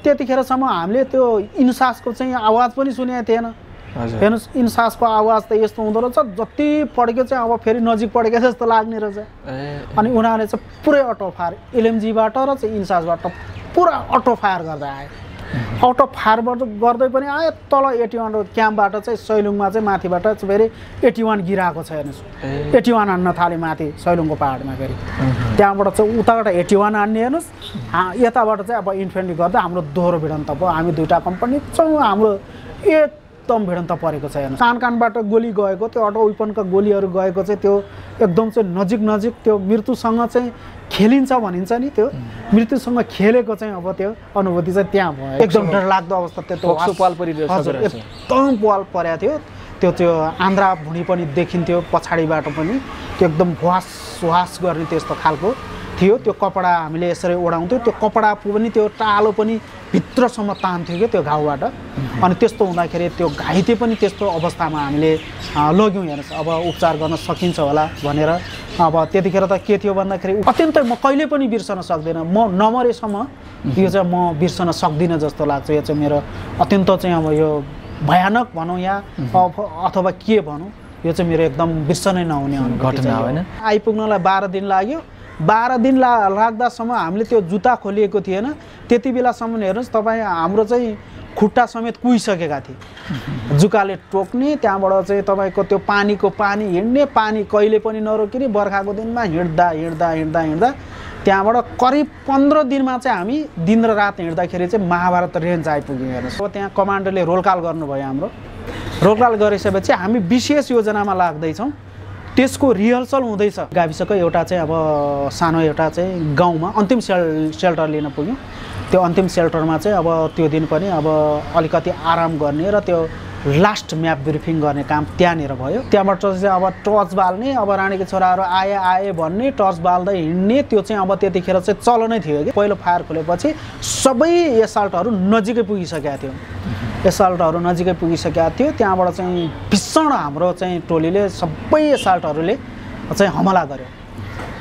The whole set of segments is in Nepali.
त्यतिखेरसम्म हामीले त्यो इन्सासको चाहिँ आवाज पनि सुनेको थिएन। हेर्नुहोस् इन्सासको आवाज त यस्तो हुँदो रहेछ जति पढेको चाहिँ अब फेरि नजिक पढेको जस्तो लाग्ने रहेछ। अनि उनीहरूले चाहिँ पुरै अटो फायर एलएमजीबाट र चाहिँ इन्सासबाट पुरा अटो फायर गर्दै आए। अटो फायरबाट गर्दै पनि आयो तल 81 क्याम्पबाट चाहिँ सैलुङमा चाहिँ माथिबाट फेरि 81 गिराएको छ। हेर्नुहोस् 81 हान्न थाले माथि सैलुङको पहाडमा फेरि त्यहाँबाट चाहिँ उताबाट 81 हान्ने हेर्नुहोस् यताबाट चाहिँ अब इन्फेन्ट्री गर्दा हाम्रो दोहोरो भिडन्त भयो। हामी दुईवटा कम्पनी चाहिँ हाम्रो एकदम भिडन्त परेको छ। हेर्नुहोस् कान कानबाट गोली गएको त्यो अटो वेपनका गोलीहरू गएको चाहिँ त्यो एकदम चाहिँ नजिक त्यो मृत्युसँग चाहिँ खेलिन्छ भनिन्छ नि त्यो मृत्युसँग खेलेको चाहिँ अब त्यो अनुभूति चाहिँ त्यहाँ भयो। एकदम डरलाग्दो अवस्था त्यो पाल परिरहेछ एकदम पाल परेको थियो। त्यो आन्द्रा भुँडी पनि देखिन्थ्यो पछाडिबाट पनि त्यो एकदम भुवास गर्ने त्यस्तो खालको थियो। त्यो कपडा हामीले यसरी ओढाउँथ्यो त्यो कपडा पनि त्यो टालो पनि भित्रसम्म तान्थ्यो क्या त्यो घाउबाट। अनि त्यस्तो हुँदाखेरि त्यो घाइते पनि त्यस्तो अवस्थामा हामीले लग्यौँ। हेर्नुहोस् अब उपचार गर्न सकिन्छ होला भनेर अब त्यतिखेर त के थियो भन्दाखेरि अत्यन्तै म कहिले पनि बिर्सन सक्दिनँ। म नमरेसम्म यो चाहिँ म बिर्सन सक्दिनँ जस्तो लाग्छ। यो चाहिँ मेरो अत्यन्त चाहिँ अब यो भयानक भनौँ या अथवा के भनौँ यो चाहिँ मेरो एकदम बिर्सनै नहुने घटना होइन। आइपुग्नलाई 12 दिन लाग्यो। 12 दिन लाग्दासम्म हामीले त्यो जुत्ता खोलिएको थिएन। त्यति बेलासम्म हेर्नुहोस् तपाईँ हाम्रो चाहिँ खुट्टा समेत कुहिसकेका थिए। जुकाले टोक्ने त्यहाँबाट चाहिँ तपाईँको त्यो पानी हिँड्ने पानी कहिले पनि नरोकिने बर्खाको दिनमा हिँड्दा त्यहाँबाट करिब 15 दिनमा चाहिँ हामी दिन र रात हिँड्दाखेरि चाहिँ महाभारत रेन्ज आइपुग्यौँ। हेर्नुहोस् त्यहाँ कमान्डरले रोलकाल गर्नुभयो। हाम्रो रोलकाल गरिसकेपछि हामी विशेष योजनामा लाग्दैछौँ। त्यसको रिहर्सल हुँदैछ। गाविसको एउटा चाहिँ अब सानो एउटा चाहिँ गाउँमा अन्तिम सेल्टर लिन पुग्यौँ। त्यो अन्तिम सेल्टरमा चाहिँ अब त्यो दिन पनि अब अलिकति आराम गर्ने र त्यो लास्ट म्याप ब्रिफिङ गर्ने काम त्यहाँनिर भयो। त्यहाँबाट चाहिँ अब टर्च बाल्ने अब रानीको छोराहरू आए भन्ने टर्च बाल्दै हिँड्ने त्यो चाहिँ अब त्यतिखेर चाहिँ चलनै थियो कि पहिलो फायर खोलेपछि सबै एसाल्टहरू नजिकै पुगिसकेका थियो। एसाल्टहरू नजिकै पुगिसकेका थियो। त्यहाँबाट चाहिँ भीषण हाम्रो चाहिँ टोलीले सबै एसाल्टहरूले चाहिँ हमला गर्यो।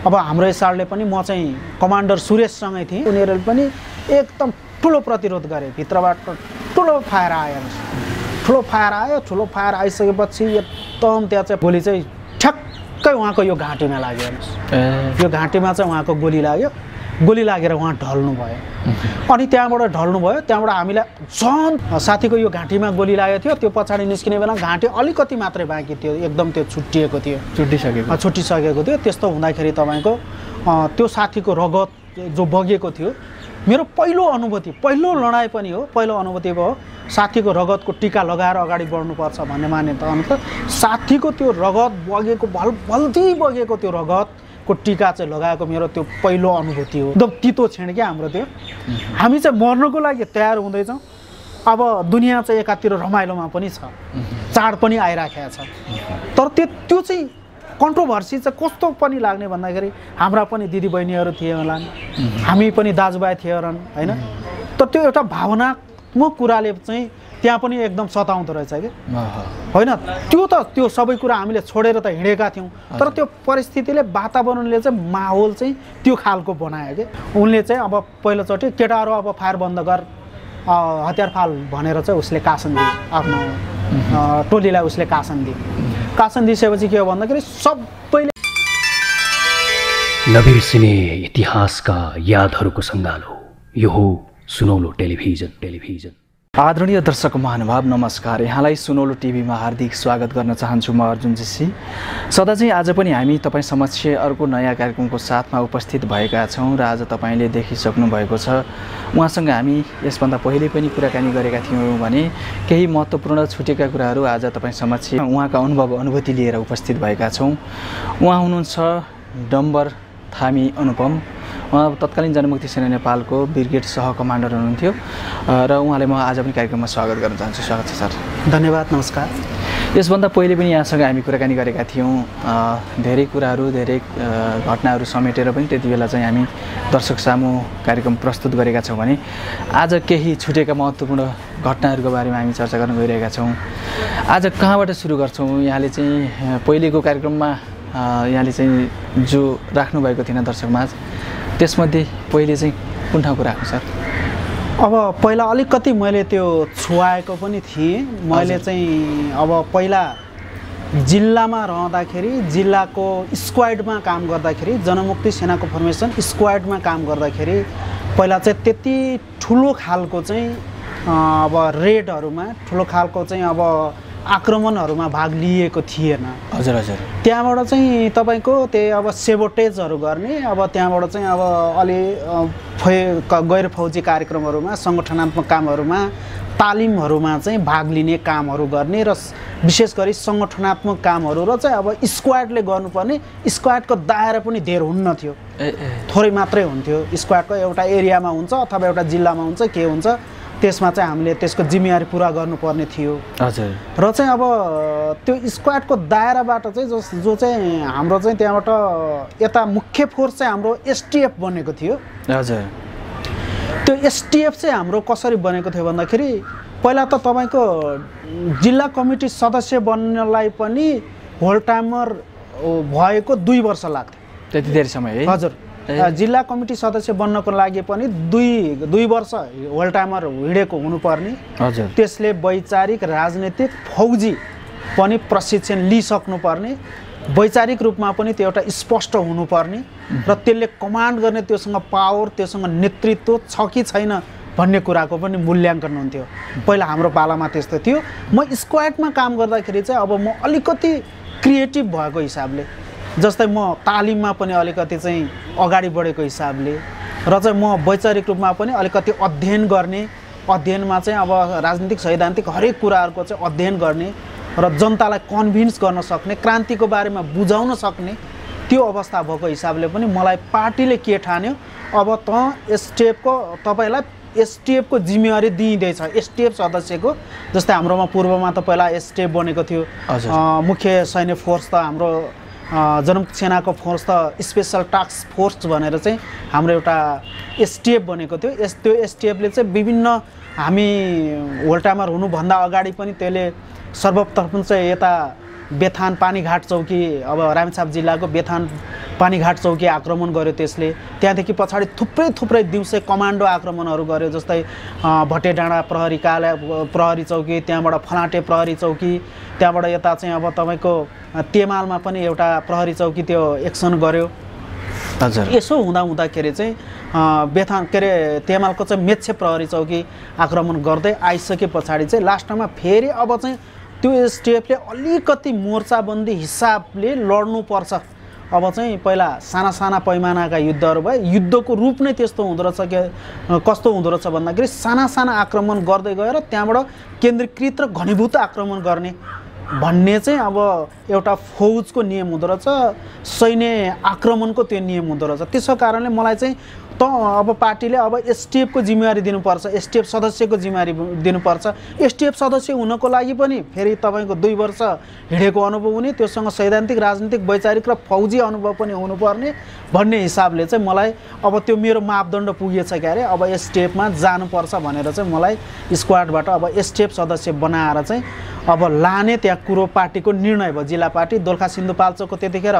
अब हाम्रो एसाल्टले पनि म चाहिँ कमान्डर सुरेशसँगै थिएँ। उनीहरूले पनि एकदम ठुलो प्रतिरोध गरे। भित्रबाट ठुलो फायर आयो। ठुलो फायर आइसकेपछि एकदम त्यहाँ चाहिँ गोली चाहिँ ठ्याक्कै उहाँको यो घाँटीमा लाग्यो। हेर्नुहोस् यो घाँटीमा चाहिँ उहाँको गोली लाग्यो। गोली लागेर उहाँ ढल्नु भयो। अनि त्यहाँबाट त्यहाँबाट हामीलाई झन् साथीको यो घाँटीमा गोली लागेको थियो। त्यो पछाडि निस्किने बेला घाँटी अलिकति मात्रै बाँकी थियो। एकदम त्यो छुट्टिएको थियो। त्यस्तो हुँदाखेरि तपाईँको त्यो साथीको रगत जो बगेको थियो मेरो पहिलो लडाइँ पनि हो। पहिलो अनुभूति भयो साथीको रगतको टीका लगाएर अगाडि बढ्नुपर्छ भन्ने मान्यता अनुसार साथीको त्यो रगत बगेको भल्दी बगेको त्यो रगतको टीका चाहिँ लगाएको मेरो त्यो पहिलो अनुभूति हो। एकदम तितो क्षण क्या हाम्रो त्यो। हामी चाहिँ मर्नको लागि तयार हुँदैछौँ। अब दुनियाँ चाहिँ एकातिर रमाइलोमा पनि छ, चाड पनि आइराखेको छ। तर त्यो चाहिँ कन्ट्रोभर्सी चाहिँ कस्तो पनि लाग्ने भन्दाखेरि हाम्रा पनि दिदीबहिनीहरू थिए होला, हामी पनि दाजुभाइ थिए होला होइन। तर त्यो एउटा भावनात्मक कुराले चाहिँ त्यहाँ पनि एकदम सताउँदो रहेछ कि होइन। त्यो सबै कुरा हामीले छोडेर त हिँडेका थियौँ। तर त्यो परिस्थितिले वातावरणले चाहिँ माहौल चाहिँ त्यो खालको बनायो कि उनले चाहिँ अब पहिलोचोटि केटाहरू अब फायर बन्द गर हतियार फाल भनेर चाहिँ उसले कासन दिए। आफ्नो टोलीलाई उसले कासन दिइसकेपछि के हो भन्दाखेरि सबैले नबिर्सिने इतिहासका यादहरूको सङ्गालो यो हो सुनौलो टेलिभिजन। आदरणीय दर्शक महानुभाव नमस्कार, यहाँलाई सुनौलो टिभीमा हार्दिक स्वागत गर्न चाहन्छु। म अर्जुन जेसी। सदा चाहिँ आज पनि हामी तपाईँ समक्ष अर्को नयाँ कार्यक्रमको साथमा उपस्थित भएका छौँ र आज तपाईँले देखिसक्नु भएको छ उहाँसँग हामी यसभन्दा पहिले पनि कुराकानी गरेका थियौँ भने केही महत्त्वपूर्ण छुटेका कुराहरू आज तपाईँ समक्ष उहाँका अनुभूति लिएर उपस्थित भएका छौँ। उहाँ हुनुहुन्छ डम्बर थामी अनुपम। उहाँ तत्कालीन जनमुक्ति सेना नेपालको ब्रिगेड सह कमान्डर हुनुहुन्थ्यो र उहाँलाई म आज पनि कार्यक्रममा स्वागत गर्न चाहन्छु। स्वागत छ सर। धन्यवाद, नमस्कार। यसभन्दा पहिले पनि यहाँसँग हामी कुराकानी गरेका थियौँ। धेरै कुराहरू धेरै घटनाहरू समेटेर पनि त्यति बेला चाहिँ हामी दर्शक सामु कार्यक्रम प्रस्तुत गरेका छौँ भने आज केही छुटेका महत्त्वपूर्ण घटनाहरूको बारेमा हामी चर्चा गर्न गइरहेका छौँ। आज कहाँबाट सुरु गर्छौँ? यहाँले चाहिँ पहिलेको कार्यक्रममा यहाँले चाहिँ जो राख्नुभएको थिएन दर्शकमाझ, त्यसमध्ये पहिले चाहिँ कुन ठाउँको राख्नु सर? अब पहिला अलिकति मैले त्यो छुवाएको पनि थिएँ। मैले चाहिँ अब पहिला जिल्लामा रहँदाखेरि जिल्लाको स्क्वाडमा काम गर्दाखेरि जनमुक्ति सेनाको फर्मेसन स्क्वाडमा काम गर्दाखेरि पहिला चाहिँ त्यति ठुलो खालको चाहिँ अब रेडहरूमा ठुलो खालको चाहिँ अब आक्रमणहरूमा भाग लिएको थिएन। हजुर हजुर। त्यहाँबाट चाहिँ तपाईँको त्यही अब सेबोटेजहरू गर्ने अब त्यहाँबाट चाहिँ अब अलि गैर फौजी कार्यक्रमहरूमा सङ्गठनात्मक कामहरूमा तालिमहरूमा चाहिँ भाग लिने कामहरू गर्ने र विशेष गरी सङ्गठनात्मक कामहरू र चाहिँ अब स्क्वाडले गर्नुपर्ने स्क्वाडको दायरा पनि धेर हुन्न थियो, थोरै मात्रै हुन्थ्यो। स्क्वाडको एउटा एरियामा हुन्छ अथवा एउटा जिल्लामा हुन्छ के हुन्छ त्यसमा चाहिँ हामीले त्यसको जिम्मेवारी पुरा गर्नुपर्ने थियो। हजुर। र चाहिँ अब त्यो स्क्वाडको दायराबाट चाहिँ जो चाहिँ हाम्रो चाहिँ त्यहाँबाट यता मुख्य फोर्स चाहिँ हाम्रो एसटिएफ बनेको थियो। हजुर। त्यो एसटिएफ चाहिँ हाम्रो कसरी बनेको थियो भन्दाखेरि पहिला त तपाईँको जिल्ला कमिटी सदस्य बन्नलाई पनि होल टाइमर भएको 2 वर्ष लाग्थ्यो। त्यति धेरै समय है? हजुर। जिल्ला कमिटी सदस्य बन्नको लागि पनि 2 वर्ष होल टाइमर हिँडेको हुनुपर्ने। हजुर। त्यसले वैचारिक राजनीतिक फौजी पनि प्रशिक्षण लिइसक्नुपर्ने, वैचारिक रूपमा पनि त्यो एउटा स्पष्ट हुनुपर्ने र त्यसले कमान्ड गर्ने त्योसँग पावर त्योसँग नेतृत्व छ कि छैन भन्ने कुराको पनि मूल्याङ्कन हुन्थ्यो। पहिला हाम्रो पालामा त्यस्तो थियो। म स्क्वाडमा काम गर्दाखेरि चाहिँ अब म अलिकति क्रिएटिभ भएको हिसाबले जस्तै म तालिममा पनि अलिकति चाहिँ अगाडि बढेको हिसाबले र चाहिँ म वैचारिक रूपमा पनि अलिकति अध्ययन गर्ने, अध्ययनमा चाहिँ अब राजनीतिक सैद्धान्तिक हरेक कुराहरूको चाहिँ अध्ययन गर्ने र जनतालाई कन्भिन्स गर्न सक्ने, क्रान्तिको बारेमा बुझाउन सक्ने त्यो अवस्था भएको हिसाबले पनि मलाई पार्टीले के ठान्यो, अब त एसटिएफको तपाईँलाई एसटिएफको जिम्मेवारी दिइँदैछ। एसटिएफ सदस्यको जस्तै हाम्रोमा पूर्वमा त पहिला एसटिएफ बनेको थियो। मुख्य सैन्य फोर्स त हाम्रो जनमुक्ति सेनाको फोर्स त स्पेसल टास्क फोर्स भनेर चाहिँ हाम्रो एउटा एसटिएफ बनेको थियो। त्यो एसटिएफले चाहिँ विभिन्न हामी होल टाइमर हुनुभन्दा अगाडि पनि त्यसले सर्वप्रथम चाहिँ यता बेथान पानीघाट चौकी अब रामेछाप जिल्लाको बेथान पानीघाट चौकी आक्रमण गर्यो त्यसले। त्यहाँदेखि पछाडि थुप्रै दिउँसै कमान्डो आक्रमणहरू गर्यो जस्तै भटेडाँडा प्रहरी चौकी, त्यहाँबाट फलाटे प्रहरी चौकी, त्यहाँबाट यता चाहिँ अब तपाईँको तेमालमा पनि एउटा प्रहरी चौकी त्यो एक्सन गर्यो। हजुर। यसो हुँदाखेरि चाहिँ बेथान के अरे तेमालको चाहिँ मेच्छे प्रहरी चौकी आक्रमण गर्दै आइसके पछाडि चाहिँ लास्टमा फेरि अब चाहिँ त्यो एसटिएफले अलिकति मोर्चाबन्दी हिसाबले लड्नुपर्छ। अब चाहिँ पहिला साना पैमानाका युद्धहरू भए, युद्धको रूप नै त्यस्तो हुँदो रहेछ कि कस्तो हुँदो रहेछ भन्दाखेरि साना आक्रमण गर्दै गएर त्यहाँबाट केन्द्रीकृत र घनीभूत आक्रमण गर्ने भन्ने चाहिँ अब एउटा फौजको नियम हुँदो रहेछ, सैन्य आक्रमणको त्यो नियम हुँदो रहेछ। त्यसो कारणले मलाई चाहिँ अब पार्टीले अब एसटिएफको जिम्मेवारी दिनुपर्छ, एसटिएफ सदस्यको जिम्मेवारी दिनुपर्छ। एसटिएफ सदस्य हुनको लागि पनि फेरि तपाईँको 2 वर्ष हिँडेको अनुभव हुने, त्योसँग सैद्धान्तिक राजनीतिक वैचारिक र फौजी अनुभव पनि हुनुपर्ने भन्ने हिसाबले चाहिँ मलाई अब त्यो मेरो मापदण्ड पुगेछ क्यारे अब एसटिएफमा जानुपर्छ भनेर चाहिँ मलाई स्क्वाडबाट अब एसटिएफ सदस्य बनाएर चाहिँ अब लाने त्यहाँ कुरो पार्टीको निर्णय भयो। जिल्ला पार्टी दोलखा सिन्धुपाल्चोकको त्यतिखेर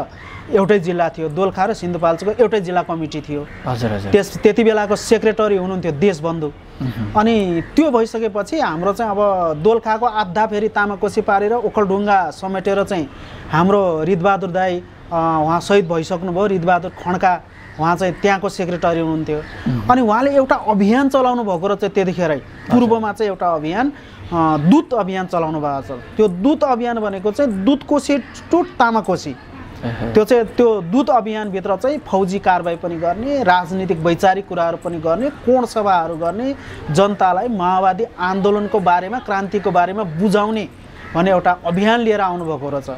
एउटै जिल्ला थियो, दोलखा र सिन्धुपाल्चोकको एउटै जिल्ला कमिटी थियो। हजुर हजुर। त्यति बेलाको सेक्रेटरी हुनुहुन्थ्यो देशबन्धु। अनि त्यो भइसकेपछि हाम्रो चाहिँ अब दोलखाको आधा फेरि तामाकोसी पारेर ओखलढुङ्गा समेटेर चाहिँ हाम्रो हृदबहादुर दाई उहाँ शहीद भइसक्नुभयो, हृदबहादुर खड्का उहाँ चाहिँ त्यहाँको सेक्रेटरी हुनुहुन्थ्यो। अनि उहाँले एउटा अभियान चलाउनु भएको र चाहिँ त्यतिखेरै पूर्वमा चाहिँ एउटा अभियान दूत अभियान चलाउनु भएको छ। त्यो दूत अभियान भनेको चाहिँ दूतकोशी टु तामाकोशी, त्यो दूत अभियानभित्र चाहिँ फौजी कारबाही पनि गर्ने, राजनीतिक वैचारिक कुराहरू पनि गर्ने, कोण सभाहरू गर्ने, जनतालाई माओवादी आन्दोलनको बारेमा क्रान्तिको बारेमा बुझाउने भन्ने एउटा अभियान लिएर आउनुभएको रहेछ।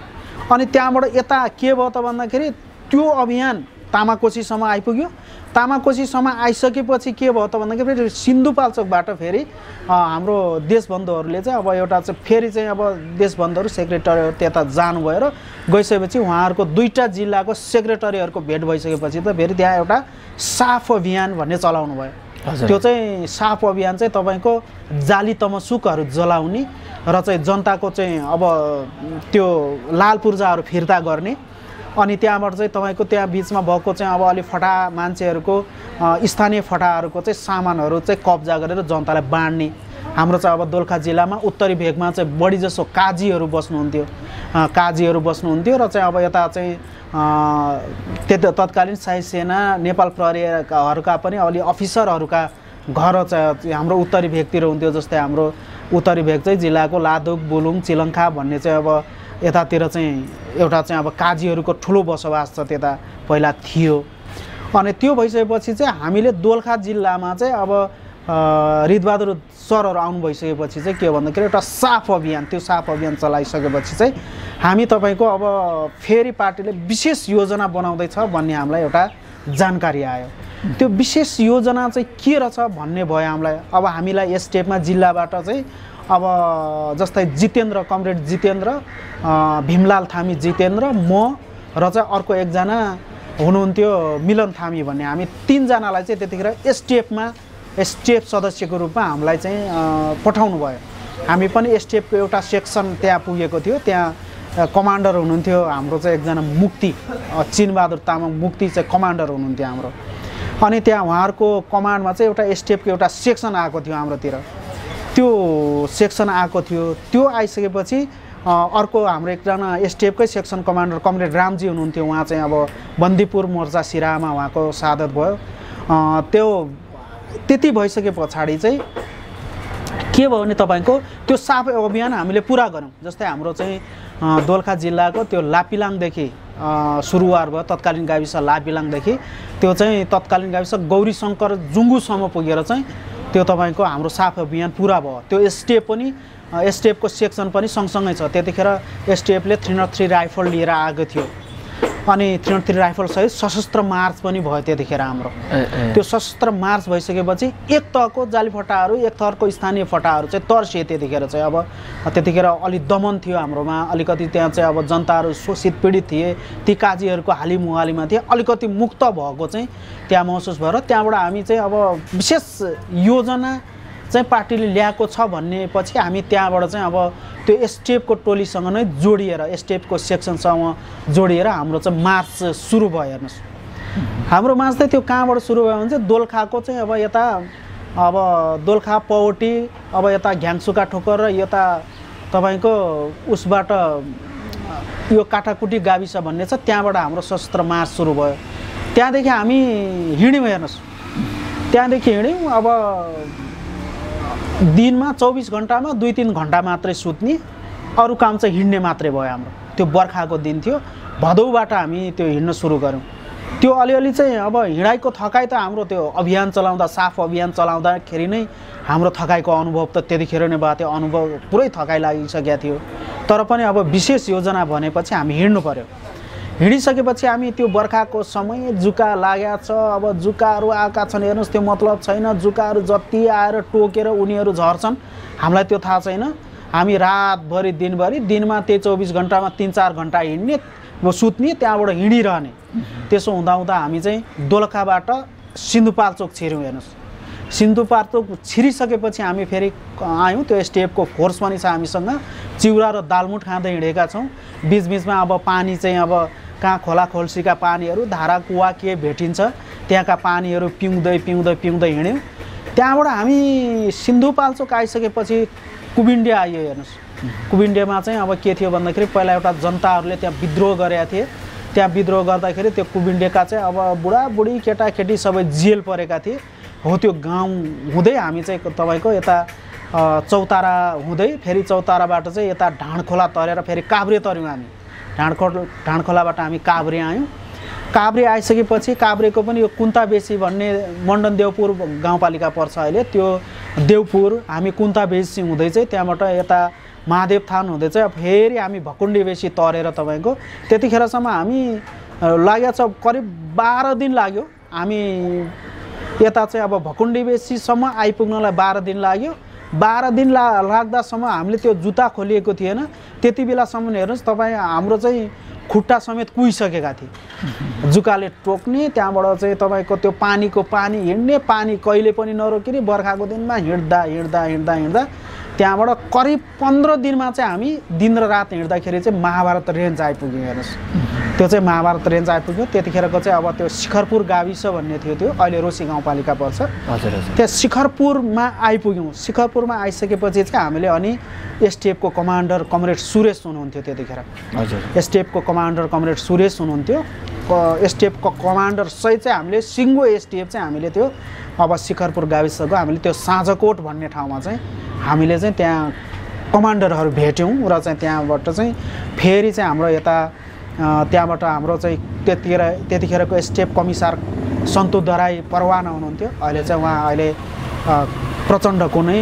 अनि त्यहाँबाट यता के भयो त भन्दाखेरि त्यो अभियान तामाकोशीसम्म आइपुग्यो। तामाकोशीसम्म आइसकेपछि के भयो त भन्दाखेरि सिन्धुपाल्चोकबाट फेरि हाम्रो देशबन्धुहरूले चाहिँ अब एउटा चाहिँ फेरि चाहिँ अब देशबन्धुहरू सेक्रेटरीहरू त्यता जानुभयो र गइसकेपछि उहाँहरूको 2टा जिल्लाको सेक्रेटरीहरूको भेट भइसकेपछि त फेरि त्यहाँ एउटा साफ अभियान भन्ने चलाउनु भयो। त्यो चाहिँ साफ अभियान चाहिँ तपाईँको जाली तमसुकहरू जलाउने र चाहिँ जनताको चाहिँ अब त्यो लाल पूर्जाहरू फिर्ता गर्ने अनि त्यहाँबाट चाहिँ तपाईँको त्यहाँ बिचमा भएको चाहिँ अब अलि फटा मान्छेहरूको स्थानीय फटाहरूको चाहिँ सामानहरू चाहिँ कब्जा गरेर जनतालाई बाँड्ने। हाम्रो चाहिँ अब दोलखा जिल्लामा उत्तरी भेगमा चाहिँ बढी जसो काजीहरू बस्नुहुन्थ्यो र चाहिँ अब यता चाहिँ तत्कालीन शाही सेना नेपाल प्रहरीहरूका पनि अलि अफिसरहरूका घर चाहिँ हाम्रो उत्तरी भेगतिर हुन्थ्यो। जस्तै हाम्रो उत्तरी भेग चाहिँ जिल्लाको लादुक बुलुङ चिलङ्खा भन्ने चाहिँ अब यतातिर चाहिँ एउटा चाहिँ अब काजीहरूको ठुलो बसोबास छ त्यता पहिला थियो। अनि त्यो भइसकेपछि चाहिँ हामीले दोलखा जिल्लामा चाहिँ अब हृदबहादुर सरहरू आउनु भइसकेपछि चाहिँ के भन्दाखेरि एउटा साफ अभियान, त्यो साफ अभियान चलाइसकेपछि चाहिँ हामी तपाईँको अब फेरि पार्टीले विशेष योजना बनाउँदैछ भन्ने हामीलाई एउटा जानकारी आयो। त्यो विशेष योजना चाहिँ के रहेछ भन्ने भयो हामीलाई। अब हामीलाई यस स्टेपमा जिल्लाबाट चाहिँ अब जस्तै जितेन्द्र, कमरेड जितेन्द्र, भीमलाल थामी जितेन्द्र, म र चाहिँ अर्को एकजना हुनुहुन्थ्यो मिलन थामी भन्ने, हामी तीनजनालाई चाहिँ त्यतिखेर एसटिएफ सदस्यको रूपमा हामीलाई चाहिँ पठाउनु भयो। हामी पनि एसटिएफको एउटा सेक्सन त्यहाँ पुगेको थियो। त्यहाँ कमान्डर हुनुहुन्थ्यो हाम्रो चाहिँ एकजना मुक्ति, चिनबहादुर तामाङ मुक्ति चाहिँ कमान्डर हुनुहुन्थ्यो हाम्रो। अनि त्यहाँ उहाँहरूको कमान्डमा चाहिँ एउटा एसटिएफको एउटा सेक्सन आएको थियो हाम्रोतिर। त्यो सेक्सन आएको थियो, त्यो आइसकेपछि अर्को हाम्रो एकजना एसटिएफकै सेक्सन कमान्डर कमरेड रामजी हुनुहुन्थ्यो। उहाँ चाहिँ अब बन्दीपुर मोर्चा सिराहामा उहाँको शहादत भयो। त्यो त्यति भइसके पछाडि चाहिँ के भयो भने तपाईँको त्यो साफ अभियान हामीले पुरा गऱ्यौँ। जस्तै हाम्रो चाहिँ दोलखा जिल्लाको त्यो लापिलाङदेखि सुरुवात भयो, तत्कालीन गाविस लापिलाङदेखि त्यो चाहिँ तत्कालीन गाविस गौरी शङ्कर जुङ्गुसम्म पुगेर चाहिँ त्यो तपाईँको हाम्रो साफ अभियान पुरा भयो। त्यो एसटिएफको सेक्सन पनि सँगसँगै छ। त्यतिखेर एसटिएफले 303 राइफल लिएर आएको थियो। अनि 303 राइफल सहित सशस्त्र मार्च पनि भयो त्यतिखेर हाम्रो। त्यो सशस्त्र मार्च भइसकेपछि एक तहको जाली फटाहरू, एक थरको स्थानीय फटाहरू चाहिँ तर्सिए। त्यतिखेर चाहिँ अब त्यतिखेर अलि दमन थियो हाम्रोमा, अलिकति त्यहाँ चाहिँ अब जनताहरू शोषित पीडित थिए, ती काजीहरूको हालिमुहालीमा थिए, अलिकति मुक्त भएको चाहिँ त्यहाँ महसुस भएर त्यहाँबाट हामी चाहिँ अब विशेष योजना चाहिँ पार्टीले ल्याएको छ भन्ने पछि हामी त्यहाँबाट चाहिँ अब त्यो एसटिएफको टोलीसँग नै जोडिएर, एसटिएफको सेक्सनसँग जोडिएर हाम्रो चाहिँ मार्च सुरु भयो। हेर्नुहोस्, हाम्रो मार्च चाहिँ त्यो कहाँबाट सुरु भयो भने चाहिँ दोलखाको चाहिँ अब यता अब दोलखा पौटी, अब यता घ्याङसुका ठोकर र यता तपाईँको उसबाट यो काटाकुटी गाविस भन्ने छ, त्यहाँबाट हाम्रो सशस्त्र मार्च सुरु भयो। त्यहाँदेखि हामी हिँड्यौँ। हेर्नुहोस्, त्यहाँदेखि हिँड्यौँ। अब दिनमा 24 घन्टामा 2-3 घन्टा मात्रै सुत्ने, अरू काम चाहिँ हिँड्ने मात्रै भयो हाम्रो। त्यो बर्खाको दिन थियो, भदौबाट हामी त्यो हिँड्न सुरु गऱ्यौँ। त्यो अलिअलि चाहिँ अब हिँडाइको थकाइ त हाम्रो त्यो अभियान चलाउँदा, साफ अभियान चलाउँदाखेरि नै हाम्रो थकाइको अनुभव त त्यतिखेर नै भयो। त्यो अनुभव पुरै थकाइ लागिसकेको थियो। तर पनि अब विशेष योजना भनेपछि हामी हिँड्नु पर्यो। हिँडिसकेपछि हामी त्यो बर्खाको समय जुका लागेको छ। अब जुकाहरू आएका छन्, हेर्नुहोस्, त्यो मतलब छैन। जुकाहरू जति आएर टोकेर उनीहरू झर्छन्, हामीलाई त्यो थाहा छैन। हामी रातभरि दिनभरि, दिनमा त्यही 24 घन्टामा 3-4 घन्टा हिँड्ने, सुत्ने, त्यहाँबाट हिँडिरहने। त्यसो हुँदा हामी चाहिँ दोलखाबाट सिन्धुपाल्चोक छिर्यौँ। हेर्नुहोस्, सिन्धुपाल्चोक छिरिसकेपछि हामी फेरि आयौँ। त्यो एसटिएफको फोर्स पनि छ हामीसँग, चिउरा र दालमुट खाँदै हिँडेका छौँ। बिचबिचमा अब पानी चाहिँ अब कहाँ खोला खोल्सीका पानीहरू, धारा कुवा के भेटिन्छ, त्यहाँका पानीहरू पिउँदै हिँड्यौँ। त्यहाँबाट हामी सिन्धुपाल्चोक आइसकेपछि कुबिन्डे आयो। हेर्नुहोस्, कुबिन्डेमा चाहिँ अब के थियो भन्दाखेरि पहिला एउटा जनताहरूले त्यहाँ विद्रोह गरेका थिए। त्यहाँ विद्रोह गर्दाखेरि त्यो कुबिन्डेका चाहिँ अब बुढाबुढी केटाकेटी सबै जेल परेका थिए। हो त्यो गाउँ हुँदै हामी चाहिँ तपाईँको यता चौतारा हुँदै फेरि चौताराबाट चाहिँ यता ढाँडखोला तरेर फेरि काभ्रे तर्यौँ हामी। ढाँडखोलाबाट हामी काभ्रे आयौँ। काभ्रे आइसकेपछि काभ्रेको पनि यो कुन्ताबेसी भन्ने मण्डन देवपुर गाउँपालिका पर्छ अहिले, त्यो देवपुर हामी कुन्ताबेसी हुँदै चाहिँ त्यहाँबाट यता महादेव थान हुँदै चाहिँ फेरि हामी भकुण्डी बेसी तरेर तपाईँको त्यतिखेरसम्म हामी लागेको छ करिब 12 दिन लाग्यो। हामी यता चाहिँ अब भकुण्डी बेसीसम्म आइपुग्नलाई 12 दिन लाग्यो। 12 दिन लाग्दासम्म हामीले त्यो जुत्ता खोलिएको थिएन। त्यति बेलासम्म हेर्नुहोस् तपाईँ, हाम्रो चाहिँ खुट्टा समेत कुहिसकेका थिए। जुकाले टोक्ने, त्यहाँबाट चाहिँ तपाईँको त्यो पानी हिँड्ने, पानी कहिले पनि नरोकिने, बर्खाको दिनमा हिँड्दा त्यहाँबाट करिब 15 दिनमा चाहिँ हामी दिन र रात हिँड्दाखेरि चाहिँ महाभारत रेन्ज आइपुग्यौँ। हेर्नुहोस्, त्यो चाहिँ महाभारत रेन्ज आइपुग्यो। त्यतिखेरको चाहिँ अब त्यो शिखरपुर गाविस भन्ने थियो, त्यो अहिले रोसी गाउँपालिका पर्छ। त्यहाँ शिखरपुरमा आइपुग्यौँ। शिखरपुरमा आइसकेपछि चाहिँ हामीले अनि एसटिएफको कमान्डर कमरेड सुरेश हुनुहुन्थ्यो त्यतिखेर। एसटिएफको कमान्डर कमरेड सुरेश हुनुहुन्थ्यो। एसटिएफको कमान्डर सहित चाहिँ हामीले सिङ्गो एसटिएफ चाहिँ हामीले त्यो अब शिखरपुर गाविसको हामीले त्यो साँझकोट भन्ने ठाउँमा चाहिँ हामीले चाहिँ त्यहाँ कमान्डरहरू भेट्यौँ र चाहिँ त्यहाँबाट चाहिँ फेरि चाहिँ हाम्रो यता त्यहाँबाट हाम्रो चाहिँ त्यतिखेरको एसटिएफ कमिसार सन्तु दराई परवाना हुनुहुन्थ्यो। अहिले चाहिँ उहाँ अहिले प्रचण्डको नै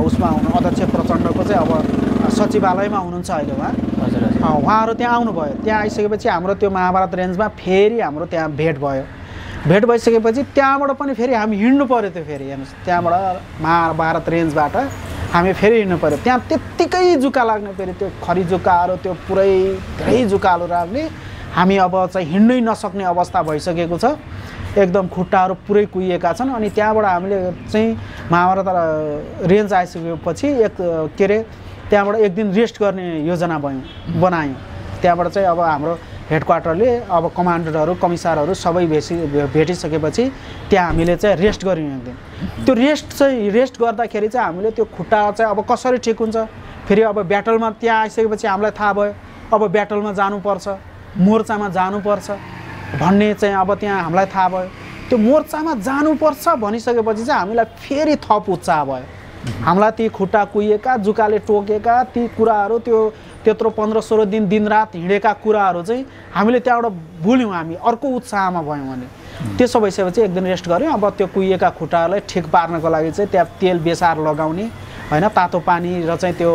उसमा अध्यक्ष प्रचण्डको चाहिँ अब सचिवालयमा हुनुहुन्छ अहिले उहाँ। उहाँहरू त्यहाँ आउनुभयो। त्यहाँ आइसकेपछि हाम्रो त्यो महाभारत रेन्जमा फेरि हाम्रो त्यहाँ भेट भयो। भेट भइसकेपछि त्यहाँबाट पनि फेरि हामी हिँड्नु पऱ्यो। त्यो फेरि हेर्नुहोस्, त्यहाँबाट महाभारत रेन्जबाट हामी फेरि हिँड्नु पऱ्यो। त्यहाँ त्यत्तिकै जुका लाग्ने, फेरि त्यो खरी जुकाहरू त्यो पुरै धेरै जुकाहरू लाग्ने, हामी अब चाहिँ हिँड्नै नसक्ने अवस्था भइसकेको छ। एकदम खुट्टाहरू पुरै कुहिएका छन्। अनि त्यहाँबाट हामीले चाहिँ महाभारत रेन्ज आइसकेपछि के अरे त्यहाँबाट एक दिन रेस्ट गर्ने योजना बनायौँ। त्यहाँबाट चाहिँ अब हाम्रो हेडक्वार्टरले अब कमान्डरहरू कमिसारहरू सबै भेटिसकेपछि त्यहाँ हामीले चाहिँ रेस्ट गऱ्यौँ एक दिन। त्यो रेस्ट गर्दाखेरि चाहिँ हामीले त्यो खुट्टा चाहिँ अब कसरी ठिक हुन्छ, फेरि अब ब्याटलमा त्यहाँ आइसकेपछि हामीलाई थाहा भयो अब ब्याटलमा जानुपर्छ, मोर्चामा जानुपर्छ भन्ने चाहिँ अब त्यहाँ हामीलाई थाहा भयो। त्यो मोर्चामा जानुपर्छ भनिसकेपछि चाहिँ हामीलाई फेरि थप उत्साह भयो। हामीलाई ती खुट्टा कुहिएका जुकाले टोकेका ती कुराहरू त्यत्रो 15-16 दिन दिनरात हिँडेका कुराहरू चाहिँ हामीले त्यहाँबाट भुल्यौँ। हामी अर्को उत्साहमा भयौँ। अनि त्यसो भइसकेपछि एक दिन रेस्ट गऱ्यौँ। अब त्यो कुहिएका खुट्टाहरूलाई ठिक पार्नको लागि चाहिँ त्यहाँ तेल बेसार लगाउने होइन, तातो पानी र चाहिँ त्यो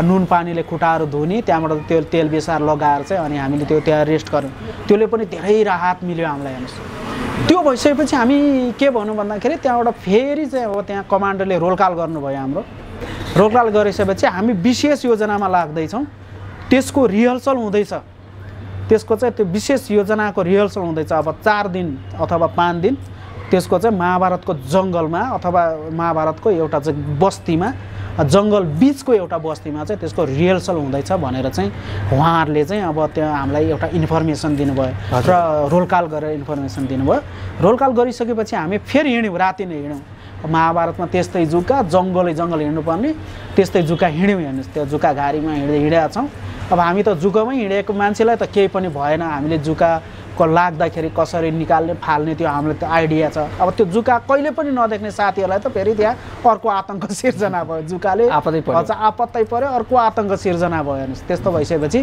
नुन पानीले खुट्टाहरू धुने, त्यहाँबाट त्यो तेल बेसार लगाएर चाहिँ अनि हामीले त्यो त्यहाँ रेस्ट गऱ्यौँ। त्यसले पनि धेरै राहत मिल्यो हामीलाई। हेर्नुहोस्, त्यो भइसकेपछि हामी के भनौँ भन्दाखेरि त्यहाँबाट फेरि चाहिँ अब त्यहाँ कमान्डरले रोलकाल गर्नुभयो। हाम्रो रोलकाल गरिसकेपछि हामी विशेष योजनामा लाग्दैछौँ। त्यसको रिहर्सल हुँदैछ। त्यसको चाहिँ त्यो विशेष योजनाको रिहर्सल हुँदैछ। अब 4 दिन अथवा 5 दिन त्यसको चाहिँ महाभारतको जङ्गलमा अथवा महाभारतको एउटा चाहिँ बस्तीमा, जङ्गल बिचको एउटा बस्तीमा चाहिँ त्यसको रिहर्सल हुँदैछ भनेर चाहिँ उहाँहरूले चाहिँ अब त्यहाँ हामीलाई एउटा इन्फर्मेसन दिनुभयो र रोलकाल गरेर इन्फर्मेसन दिनुभयो। रोलकाल गरिसकेपछि हामी फेरि हिँड्यौँ, राति नै हिँड्यौँ। महाभारतमा त्यस्तै जुका जङ्गल हिँड्नुपर्ने त्यस्तै जुका हिँड्यौँ। हेर्नुहोस्, त्यो जुका घारीमा हिँडेका छौँ। अब हामी त जुकामै हिँडेको मान्छेलाई त केही पनि भएन। हामीले जुकाको लाग्दाखेरि कसरी निकाल्ने फाल्ने त्यो हामीलाई त आइडिया छ। अब त्यो जुका कहिले पनि नदेख्ने साथीहरूलाई त फेरि त्यहाँ अर्को आतङ्क सिर्जना भयो। जुकाले आपत्तै पर्यो, अर्को आतङ्क सिर्जना भयो। हेर्नुहोस्, त्यस्तो भइसकेपछि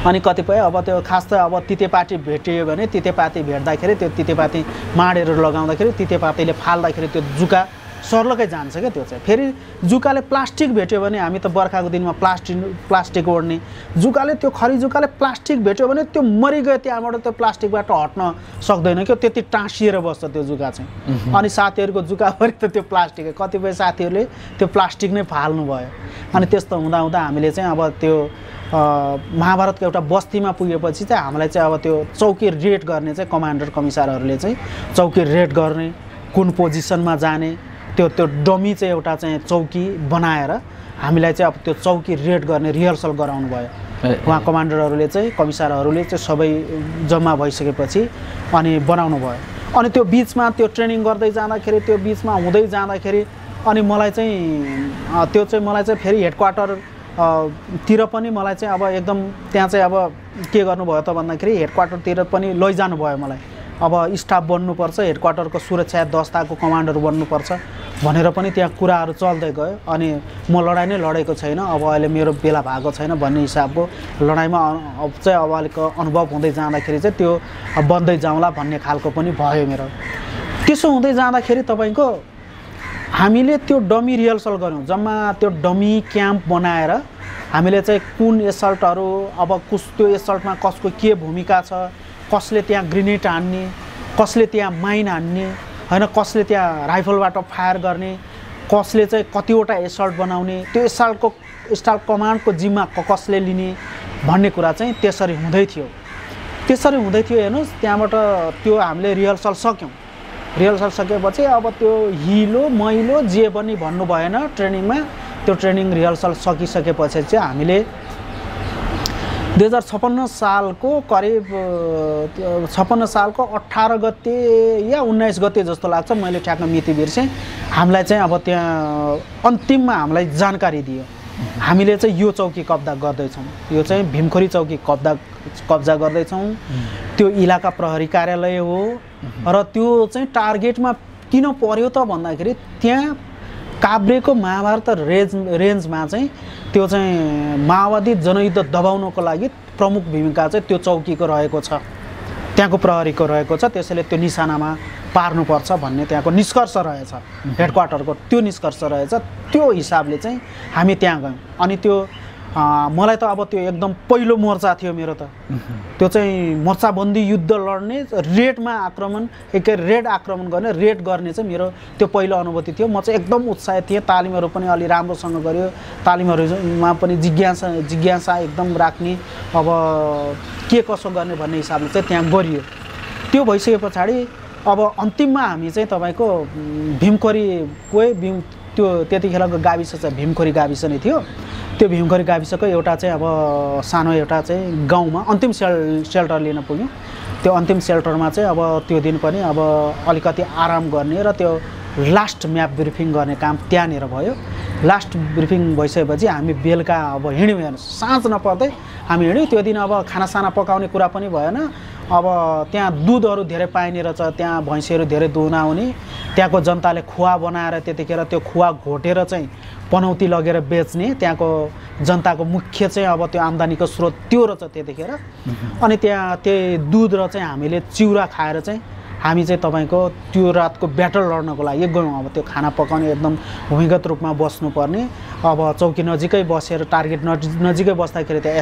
अनि कतिपय अब त्यो खास त अब तितेपाती भेटियो भने तितेपाती भेट्दाखेरि त्यो तितेपाती माडेर लगाउँदाखेरि तितेपातीले फाल्दाखेरि त्यो जुका सर्लकै जान्छ क्या। त्यो चाहिँ फेरि जुकाले प्लास्टिक भेट्यो भने, हामी त बर्खाको दिनमा प्लास्टिक ओढ्ने, जुकाले त्यो खरी जुकाले प्लास्टिक भेट्यो भने त्यो मरिगयो। त्यहाँबाट त्यो प्लास्टिकबाट हट्न सक्दैन क्या, त्यति टाँसिएर बस्छ त्यो जुका चाहिँ। अनि साथीहरूको जुकाभरि त त्यो प्लास्टिक, कतिपय साथीहरूले त्यो प्लास्टिक नै फाल्नु भयो। अनि त्यस्तो हुँदा हामीले चाहिँ अब त्यो महाभारतको एउटा बस्तीमा पुगेपछि चाहिँ हामीलाई चाहिँ अब त्यो चौकी रेड गर्ने चाहिँ कमान्डर कमिसारहरूले चाहिँ चौकी रेड गर्ने, कुन पोजिसनमा जाने, त्यो डमी चाहिँ एउटा चाहिँ चौकी बनाएर हामीलाई चाहिँ अब त्यो चौकी रेड गर्ने रिहर्सल गराउनु भयो। उहाँ कमान्डरहरूले चाहिँ कमिसारहरूले चाहिँ सबै जम्मा भइसकेपछि अनि बनाउनु भयो। अनि त्यो बिचमा त्यो ट्रेनिङ गर्दै जाँदाखेरि, त्यो बिचमा हुँदै जाँदाखेरि अनि मलाई चाहिँ फेरि हेडक्वार्टर तिर पनि मलाई चाहिँ अब एकदम त्यहाँ चाहिँ अब के गर्नुभयो त भन्दाखेरि हेडक्वार्टरतिर पनि लैजानु भयो मलाई। अब स्टाफ बन्नुपर्छ, हेडक्वार्टरको सुरक्षा दस्ताको कमान्डर बन्नुपर्छ भनेर पनि त्यहाँ कुराहरू चल्दै गयो। अनि म लडाइँ नै लडेको छैन, अब अहिले मेरो बेला भएको छैन भन्ने हिसाबको लडाइँमा अब चाहिँ अब अलिक अनुभव हुँदै जाँदाखेरि चाहिँ त्यो बन्दै जाउँला भन्ने खालको पनि भयो मेरो। त्यसो हुँदै जाँदाखेरि तपाईँको हामीले त्यो डमी रिहर्सल गऱ्यौँ। जम्मा त्यो डमी क्याम्प बनाएर हामीले चाहिँ कुन एसल्टहरू, अब त्यो एसल्टमा कसको के भूमिका छ, कसले त्यहाँ ग्रेनेड हान्ने, कसले त्यहाँ माइन हान्ने होइन, कसले त्यहाँ राइफलबाट फायर गर्ने, कसले चाहिँ कतिवटा एसल्ट बनाउने, त्यो एसल्ट कमान्डको जिम्मा कसले लिने भन्ने कुरा चाहिँ त्यसरी हुँदै थियो। हेर्नुहोस्, त्यहाँबाट त्यो हामीले रिहर्सल सक्यौँ। रिहर्सल सकेपछि अब त्यो हिलो मैलो जे पनि भन्नु भएन ट्रेनिङमा। त्यो ट्रेनिङ रिहर्सल सकिसकेपछि चाहिँ हामीले 2056 सालको करिब 56 सालको 18 गते या 19 गते जस्तो लाग्छ, मैले ठ्याक्क मिति बिर्सेँ। हामीलाई चाहिँ अब त्यहाँ अन्तिममा हामीलाई जानकारी दियो, हामीले चाहिँ यो चौकी कब्जा गर्दैछौँ, यो चाहिँ भीमखोरी चौकी कब्जा गर्दैछौँ। त्यो इलाका प्रहरी कार्यालय हो र त्यो चाहिँ टार्गेटमा किन पर्यो त भन्दाखेरि त्यहाँ काभ्रेको महाभारत रेन्जमा चाहिँ त्यो चाहिँ माओवादी जनयुद्ध दबाउनको लागि प्रमुख भूमिका चाहिँ त्यो चौकीको रहेको छ, त्यहाँको प्रहरीको रहेको छ। त्यसैले त्यो निशानामा पार्नुपर्छ भन्ने त्यहाँको निष्कर्ष रहेछ, हेडक्वार्टरको त्यो निष्कर्ष रहेछ। त्यो हिसाबले चाहिँ हामी त्यहाँ गयौँ। अनि त्यो मलाई त अब त्यो एकदम पहिलो मोर्चा थियो मेरो त। त्यो चाहिँ मोर्चाबन्दी युद्ध लड्ने, रेडमा आक्रमण, रेड आक्रमण गर्ने, रेड गर्ने चाहिँ मेरो त्यो पहिलो अनुभूति थियो। म चाहिँ एकदम उत्साहित थिएँ। तालिमहरू पनि अलि राम्रोसँग गऱ्यो, तालिमहरूमा पनि जिज्ञासा एकदम राख्ने, अब के कसो गर्ने भन्ने हिसाबले चाहिँ त्यहाँ गरियो। त्यो भइसके पछाडि अब अन्तिममा हामी चाहिँ तपाईँको त्यो त्यतिखेरको गाविस चाहिँ भीमखोरी गाविस नै थियो। त्यो भीमखोरी गाविसको एउटा चाहिँ अब सानो एउटा चाहिँ गाउँमा अन्तिम सेल्टर लिन पुग्यौँ। त्यो अन्तिम सेल्टरमा चाहिँ अब त्यो दिन पनि अब अलिकति आराम गर्ने र त्यो लास्ट म्याप ब्रिफिङ गर्ने काम त्यहाँनिर भयो। लास्ट ब्रिफिङ भइसकेपछि हामी बेलुका अब हिँड्यौँ, हेर्नु साँझ नपर्दै हामी हिँड्यौँ। त्यो दिन अब खानासाना पकाउने कुरा पनि भएन। अब त्यहाँ दुधहरू धेरै पाइने रहेछ, त्यहाँ भैँसीहरू धेरै दुहुन आउने। त्यहाँको जनताले खुवा बनाएर त्यतिखेर त्यो खुवा घोटेर चाहिँ पनौती लगेर बेच्ने, त्यहाँको जनताको मुख्य चाहिँ अब त्यो आम्दानीको स्रोत त्यो रहेछ त्यतिखेर। अनि त्यहाँ त्यही दुध र चाहिँ हामीले चिउरा खाएर चाहिँ हामी चाहिँ तपाईँको त्यो रातको ब्याटल लड्नको लागि गयौँ। अब त्यो खाना पकाउने एकदम भूमिगत रूपमा बस्नुपर्ने, अब चौकी नजिकै बसेर टार्गेट नजिकै बस्दाखेरि त्यहाँ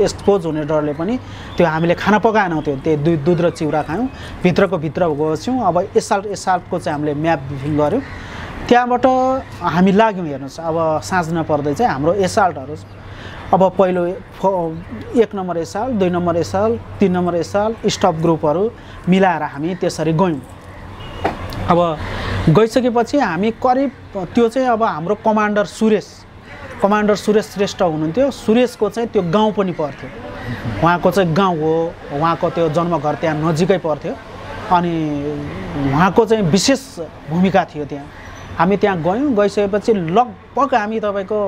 एक्सपोज हुने डरले पनि त्यो हामीले खाना पकाएनौँ। त्यो दुध र चिउरा खायौँ, भित्र गएछौँ। अब एसाल्टको चाहिँ हामीले म्याप ब्रिफिङ गऱ्यौँ। त्यहाँबाट हामी लाग्यौँ, हेर्नुहोस् अब साँझ नपर्दै चाहिँ हाम्रो एसाल्टहरू अब पहिलो 1 number assault, 2 number assault, 3 number assault stop ग्रुपहरू मिलाएर हामी त्यसरी गयौँ। अब गइसकेपछि हामी करिब त्यो चाहिँ अब हाम्रो कमान्डर सुरेश श्रेष्ठ हुनुहुन्थ्यो। सुरेशको चाहिँ त्यो गाउँ पनि पर्थ्यो, उहाँको चाहिँ गाउँ हो, उहाँको त्यो जन्मघर त्यहाँ नजिकै पर्थ्यो। अनि उहाँको चाहिँ विशेष भूमिका थियो त्यहाँ। हामी त्यहाँ गयौँ। गइसकेपछि लगभग हामी तपाईँको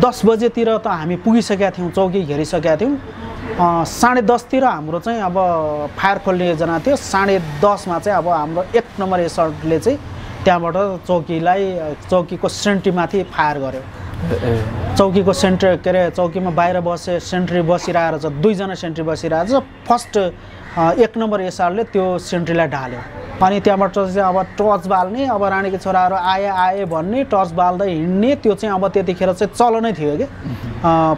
10 बजेतिर त हामी पुगिसकेका थियौँ, चौकी घेरिसकेका थियौँ। 10:30तिर हाम्रो चाहिँ अब फायर खोल्ने योजना थियो। 10:30मा चाहिँ अब हाम्रो 1 नम्बर एसल्टले चाहिँ त्यहाँबाट चौकीको सेन्ट्रीमाथि फायर गर्यो। चौकीको चौकीमा बाहिर सेन्ट्री बसिरहेको छ, 2 जना सेन्ट्री बसिरहेको छ। फर्स्ट 1 नम्बर एसआरले त्यो सेन्ट्रीलाई ढाल्यो। अनि त्यहाँबाट चाहिँ अब टर्च बाल्ने, अब रानीको छोराहरू आए भन्ने, टर्च बाल्दै हिँड्ने, त्यो चाहिँ अब त्यतिखेर चाहिँ चलनै थियो कि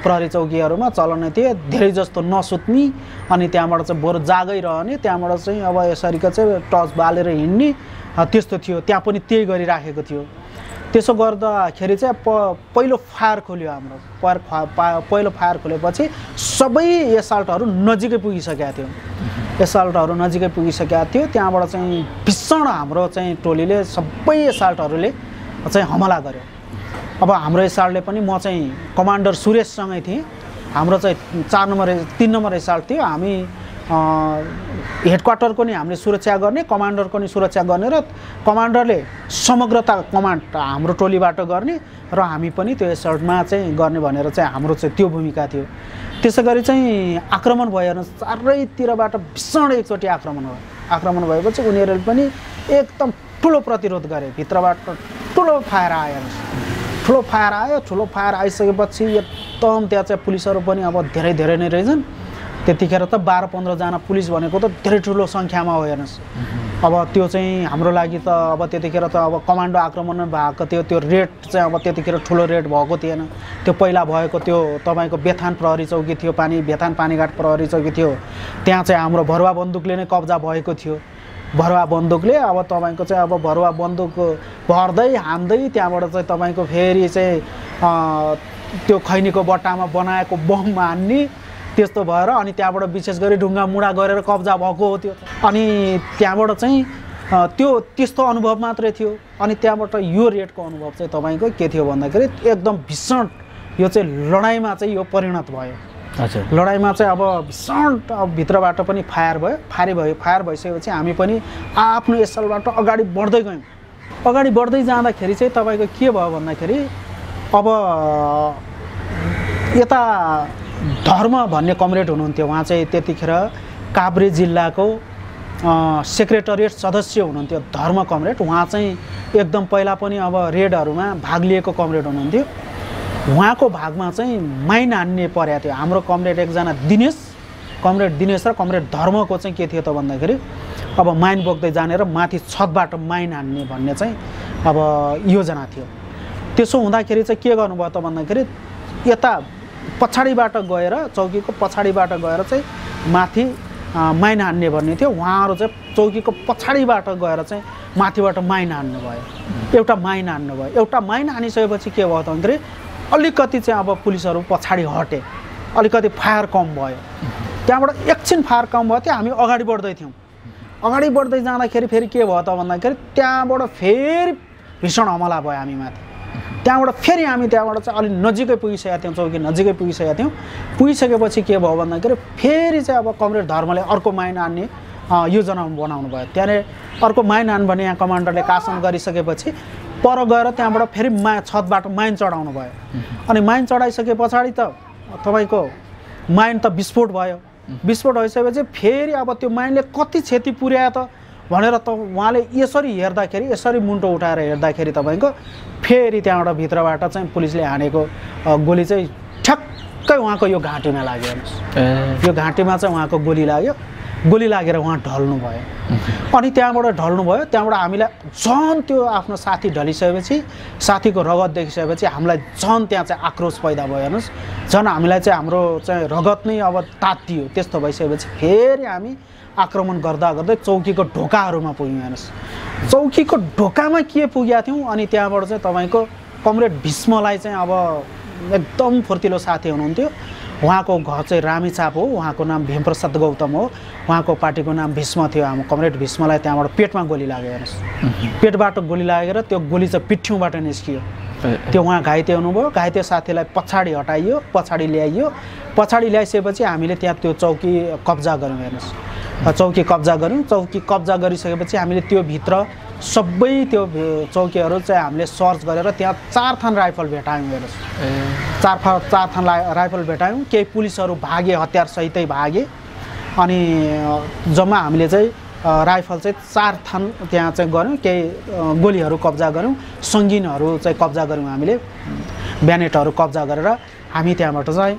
प्रहरी चौकीहरूमा चलनै थियो। धेरै जस्तो नसुत्ने, अनि त्यहाँबाट चाहिँ बरु जागै रहने, त्यहाँबाट चाहिँ अब यसरीको चाहिँ टर्च बालेर हिँड्ने, त्यस्तो थियो। त्यहाँ पनि त्यही गरिराखेको थियो। त्यसो गर्दाखेरि चाहिँ पहिलो फायर खोल्यो हाम्रो। पहिलो फायर खोलेपछि सबै एसाल्टहरू नजिकै पुगिसकेका थियो। त्यहाँबाट चाहिँ भीषण हाम्रो चाहिँ टोलीले सबै एसाल्टहरूले चाहिँ हमला गर्यो। अब हाम्रो एसाल्टले पनि, म चाहिँ कमान्डर सुरेशसँगै थिएँ। हाम्रो चाहिँ 3 नम्बर एसाल्ट थियो। हामी हेडक्वार्टरको नि हामीले सुरक्षा गर्ने, कमान्डरको नि सुरक्षा गर्ने, र कमान्डरले समग्रता कमान्ड हाम्रो टोलीबाट गर्ने, र हामी पनि त्यो एसल्टमा चाहिँ गर्ने भनेर चाहिँ हाम्रो चाहिँ त्यो भूमिका थियो। त्यसै गरी चाहिँ आक्रमण भयो, चारैतिरबाट भीषण एकचोटि आक्रमण भएपछि उनीहरूले पनि एकदम ठुलो प्रतिरोध गरे। भित्रबाट ठुलो फायर आयो। ठुलो फायर आइसकेपछि एकदम त्यहाँ चाहिँ पुलिसहरू पनि अब धेरै नै रहेछन्। त्यतिखेर त 12-15 जना पुलिस भनेको त धेरै ठुलो सङ्ख्यामा हो, हेर्नुहोस्। अब त्यो चाहिँ हाम्रो लागि त अब त्यतिखेर त अब कमान्डो आक्रमण भएको थियो। त्यो रेड चाहिँ अब त्यतिखेर ठुलो रेड भएको थिएन। त्यो पहिला भएको त्यो तपाईँको बेथान प्रहरी चौकी थियो, बेथान पानीघाट प्रहरी चौकी थियो। त्यहाँ चाहिँ हाम्रो भरुवा बन्दुकले नै कब्जा भएको थियो। भरुवा बन्दुकले अब तपाईँको चाहिँ अब भरुवा बन्दुक भर्दै हान्दै त्यहाँबाट चाहिँ तपाईँको फेरि चाहिँ त्यो खैनीको बट्टामा बनाएको बम हान्ने, त्यस्तो भएर अनि त्यहाँबाट विशेष गरी ढुङ्गा मुढा गरेर कब्जा भएको हो त्यो। अनि त्यहाँबाट चाहिँ त्यस्तो अनुभव मात्रै थियो। अनि त्यहाँबाट यो रेडको अनुभव चाहिँ तपाईँको के थियो भन्दाखेरि एकदम भीषण यो चाहिँ लडाइँमा चाहिँ यो परिणत भयो। हजुर लडाइँमा चाहिँ अब भीषण भित्रबाट पनि फायर भयो। फायर भइसकेपछि हामी पनि आफ्नो एसलबाट अगाडि बढ्दै गयौँ। अगाडि बढ्दै जाँदाखेरि चाहिँ तपाईँको के भयो भन्दाखेरि अब यता धर्म भन्ने कमरेड हुनुहुन्थ्यो, उहाँ चाहिँ त्यतिखेर काभ्रे जिल्लाको सेक्रेटरिएट सदस्य हुनुहुन्थ्यो, धर्म कमरेड। उहाँ चाहिँ एकदम पहिला पनि अब रेडहरूमा भाग लिएको कमरेड हुनुहुन्थ्यो। उहाँको भागमा चाहिँ माइन हान्ने परेको थियो। हाम्रो कमरेड एकजना कमरेड दिनेश र कमरेड धर्मको चाहिँ के थियो त भन्दाखेरि अब माइन बोक्दै जाने र माथि छतबाट माइन हान्ने भन्ने चाहिँ अब योजना थियो। त्यसो हुँदाखेरि चाहिँ के गर्नुभयो त भन्दाखेरि यता पछाडिबाट गएर चौकीको पछाडिबाट गएर चाहिँ माथि माइन हान्ने भन्ने थियो। उहाँहरू चाहिँ चौकीको पछाडिबाट गएर चाहिँ माथिबाट माइन हान्नुभयो। एउटा माइन हान्नुभयो। एउटा माइन हानिसकेपछि के भयो त भन्दाखेरि अलिकति चाहिँ अब पुलिसहरू पछाडि हटे, अलिकति फायर कम भयो। त्यहाँबाट एकछिन फायर कम भयो, त्यहाँ हामी अगाडि बढ्दै थियौँ। अगाडि बढ्दै जाँदाखेरि फेरि के भयो त भन्दाखेरि त्यहाँबाट फेरि भीषण हमला भयो हामी माथि। त्यहाँबाट फेरि हामी त्यहाँबाट चाहिँ अलिक नजिकै पुगिसकेका थियौँ, चौकी नजिकै पुगिसकेका थियौँ। पुगिसकेपछि के भयो भन्दाखेरि फेरि चाहिँ अब कमरेड धर्मले अर्को माइन हान्ने योजना बनाउनु भयो। त्यहाँनिर अर्को माइन हान भने यहाँ कमान्डरले शासन गरिसकेपछि पर गएर त्यहाँबाट फेरि छतबाट माइन चढाउनु भयो। अनि माइन चढाइसके पछाडि त तपाईँको माइन त विस्फोट भयो। विस्फोट भइसकेपछि फेरि अब त्यो माइनले कति क्षति पुर्यायो त भनेर त उहाँले यसरी हेर्दाखेरि, यसरी मुन्टो उठाएर हेर्दाखेरि तपाईँको फेरि त्यहाँबाट भित्रबाट चाहिँ पुलिसले हानेको गोली चाहिँ ठ्याक्कै उहाँको यो घाँटीमा लाग्यो। हेर्नुहोस्, यो घाँटीमा चाहिँ उहाँको गोली लाग्यो। गोली लागेर उहाँ ढल्नु भयो। अनि त्यहाँबाट ढल्नु भयो। त्यहाँबाट हामीलाई झन् त्यो आफ्नो साथी ढलिसकेपछि, साथीको रगत देखिसकेपछि हामीलाई झन् त्यहाँ चाहिँ आक्रोश पैदा भयो। हेर्नुहोस्, झन् हामीलाई चाहिँ हाम्रो चाहिँ रगत नै अब तातियो। त्यस्तो भइसकेपछि फेरि हामी आक्रमण गर्दा गर्दै चौकीको ढोकाहरूमा पुग्यौँ। हेर्नुहोस्, चौकीको ढोकामा के पुगेका थियौँ। अनि त्यहाँबाट चाहिँ तपाईँको कमरेड भीष्मलाई चाहिँ अब एकदम फुर्तिलो साथी हुनुहुन्थ्यो। उहाँको घर चाहिँ रामेछाप हो। उहाँको नाम भीमप्रसाद गौतम हो। उहाँको पार्टीको नाम भीष्म थियो। हाम्रो कमरेड भीष्मलाई त्यहाँबाट पेटमा गोली लाग्यो। हेर्नुहोस्, पेटबाट गोली लागेर त्यो गोली चाहिँ पिठ्यौँबाट निस्कियो। त्यो उहाँ घाइते हुनुभयो। घाइते साथीलाई पछाडि हटाइयो, पछाडि ल्याइयो। पछाडि ल्याइसकेपछि हामीले त्यहाँ त्यो चौकी कब्जा गऱ्यौँ। हेर्नुहोस्, चौकी कब्जा गऱ्यौँ। चौकी कब्जा गरिसकेपछि हामीले त्यो भित्र सबै त्यो चौकीहरू चाहिँ हामीले सर्च गरेर त्यहाँ 4 थान राइफल भेटायौँ। हेर्नुहोस्, 4 थान राइफल भेटायौँ। केही पुलिसहरू भागे, हतियार सहितै भागे। अनि जम्मा हामीले चाहिँ राइफल चाहिँ 4 थान त्यहाँ चाहिँ गऱ्यौँ। केही गोलीहरू कब्जा गऱ्यौँ, सङ्गिनहरू चाहिँ कब्जा गऱ्यौँ हामीले, ब्यानेटहरू कब्जा गरेर हामी त्यहाँबाट चाहिँ।